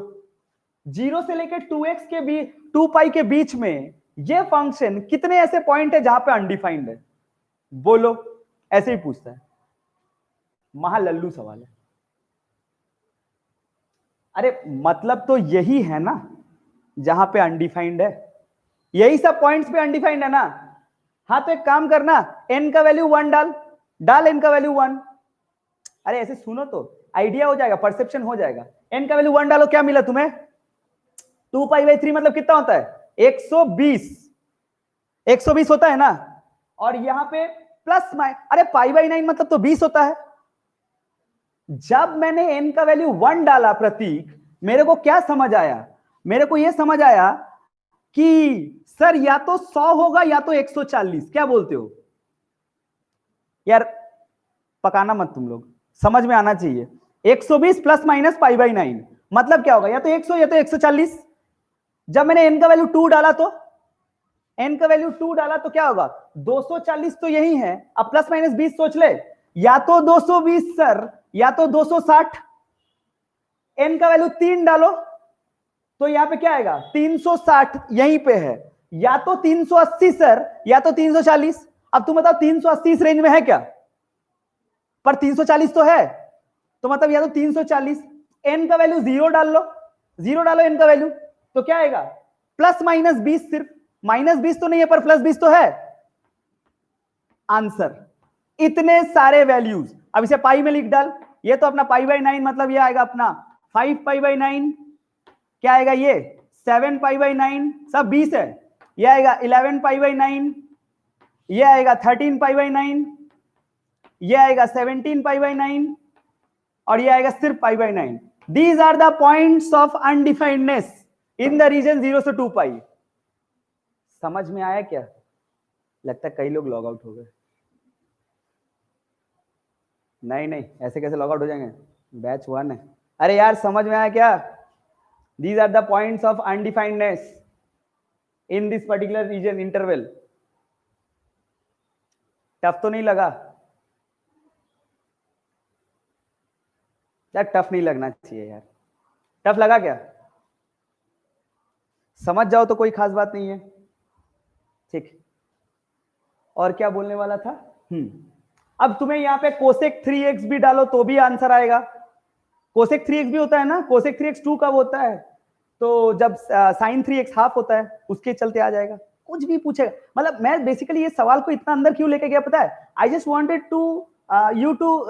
0 से लेके 2x के बीच 2 के बीच में ये फंक्शन कितने ऐसे पॉइंट है जहां पे अनडिफाइंड है। बोलो, ऐसे ही पूछता है, महालल्लू सवाल है। अरे मतलब तो यही है ना जहां पे अनडिफाइंड है, यही सब पॉइंट्स पे अनडिफाइंड है ना। हाँ तो एक काम करना, n का वैल्यू 1 डाल n का वैल्यू 1। अरे ऐसे सुनो तो आइडिया हो जाएगा, परसेप्शन हो जाएगा। n का वैल्यू 1 डालो, क्या मिला तुम्हें, 2π/3 मतलब कितना होता है, 120 होता है ना। और यहां पे प्लस अरे π/9 मतलब तो 20 होता है। जब मैंने n का वैल्यू 1 डाला प्रतीक, मेरे को क्या समझ आया, मेरे को यह समझ आया कि सर या तो 100 होगा या तो 140। क्या बोलते हो यार, पकाना मत तुम लोग, समझ में आना चाहिए। 120 प्लस माइनस π/9 मतलब क्या होगा, या तो 100 या तो 140। जब मैंने n का वैल्यू 2 डाला तो क्या होगा, 240 तो यही है। अब प्लस माइनस 20 सोच ले, या तो 220 सर या तो 260। n का वैल्यू 3 डालो तो यहां पे क्या आएगा, 360 यहीं पे है, या तो 380 सर या तो 340। अब तुम बताओ 380 इस रेंज में है क्या, पर 340 तो है, तो मतलब या तो 340। n का वैल्यू 0 डाल लो, n का वैल्यू, तो क्या आएगा, प्लस माइनस 20। सिर्फ माइनस 20 तो नहीं है पर प्लस 20 तो है। आंसर इतने सारे वैल्यूज। अब इसे पाई में लिख डाल, ये तो अपना π/9 मतलब ये आएगा अपना 5π/9, क्या आएगा ये 7π/9, सब 20 है। ये आएगा 11π/9, ये आएगा 13π/9, ये आएगा 17π/9, और ये आएगा सिर्फ π/9। These are the points of undefinedness in the region 0 से 2π। समझ में आया क्या, लगता है कई लोग लॉग आउट हो गए। नहीं ऐसे कैसे लॉग आउट हो जाएंगे, बैच 1 है। अरे यार समझ में आया क्या, these are the points of undefinedness in this particular region interval. Tough तो नहीं लगा यार, टफ नहीं लगना चाहिए यार, टफ लगा क्या, समझ जाओ तो कोई खास बात नहीं है, ठीक। और क्या बोलने वाला था, अब तुम्हें यहाँ पे कोसेक 3x भी डालो तो भी आंसर आएगा। कोसेक 3x भी होता है ना, कोसेक 3x 2 कब होता है, तो जब साइन 3x हाफ होता है, उसके चलते आ जाएगा। कुछ भी पूछेगा, मतलब मैं बेसिकली ये सवाल को इतना अंदर क्यों लेके गया पता है, I just wanted to you to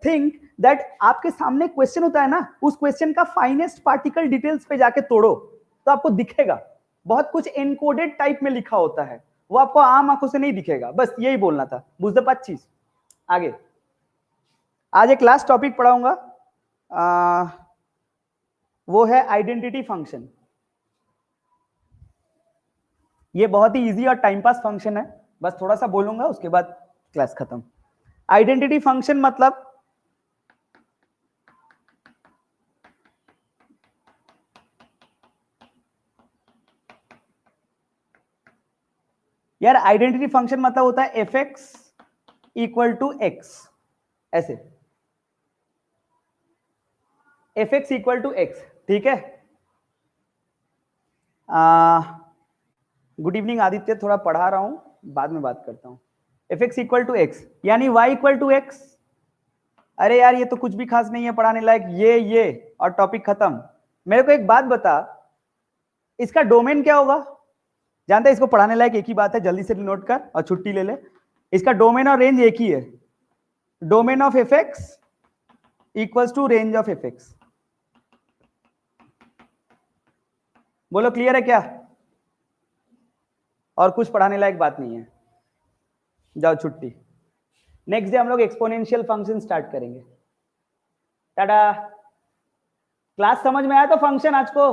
think that आपके सामने क्वेश्चन होता है ना, उस क्वेश्चन का फाइनेस्ट पार्टिकल डिटेल्स पे जाके तोड़ो तो आपको दिखेगा। बहुत कुछ एनकोडेड टाइप में लिखा होता है, वो आपको आम आंखों से नहीं दिखेगा। बस यही बोलना था, बुझते 25। आगे आज एक लास्ट टॉपिक पढ़ाऊंगा, वो है आइडेंटिटी फंक्शन। ये बहुत ही इजी और टाइम पास फंक्शन है, बस थोड़ा सा बोलूंगा उसके बाद क्लास खत्म। आइडेंटिटी फंक्शन मतलब यार आइडेंटिटी फंक्शन मतलब होता है f(x) इक्वल टू x, ऐसे f(x) इक्वल टू x, ठीक है। गुड इवनिंग आदित्य, थोड़ा पढ़ा रहा हूं, बाद में बात करता हूं। f(x) इक्वल टू x यानी y इक्वल टू x। अरे यार ये तो कुछ भी खास नहीं है पढ़ाने लायक, ये और टॉपिक खत्म। मेरे को एक बात बता, इसका डोमेन क्या होगा, जानते हैं, इसको पढ़ाने लायक एक ही बात है, जल्दी से नोट कर और छुट्टी ले ले। इसका डोमेन और रेंज एक ही है, domain of f(x) equals to range of f(x). बोलो क्लियर है क्या, और कुछ पढ़ाने लायक बात नहीं है, जाओ छुट्टी। नेक्स्ट डे हम लोग एक्सपोनेंशियल फंक्शन स्टार्ट करेंगे। टाटा। क्लास समझ में आया तो फंक्शन आज को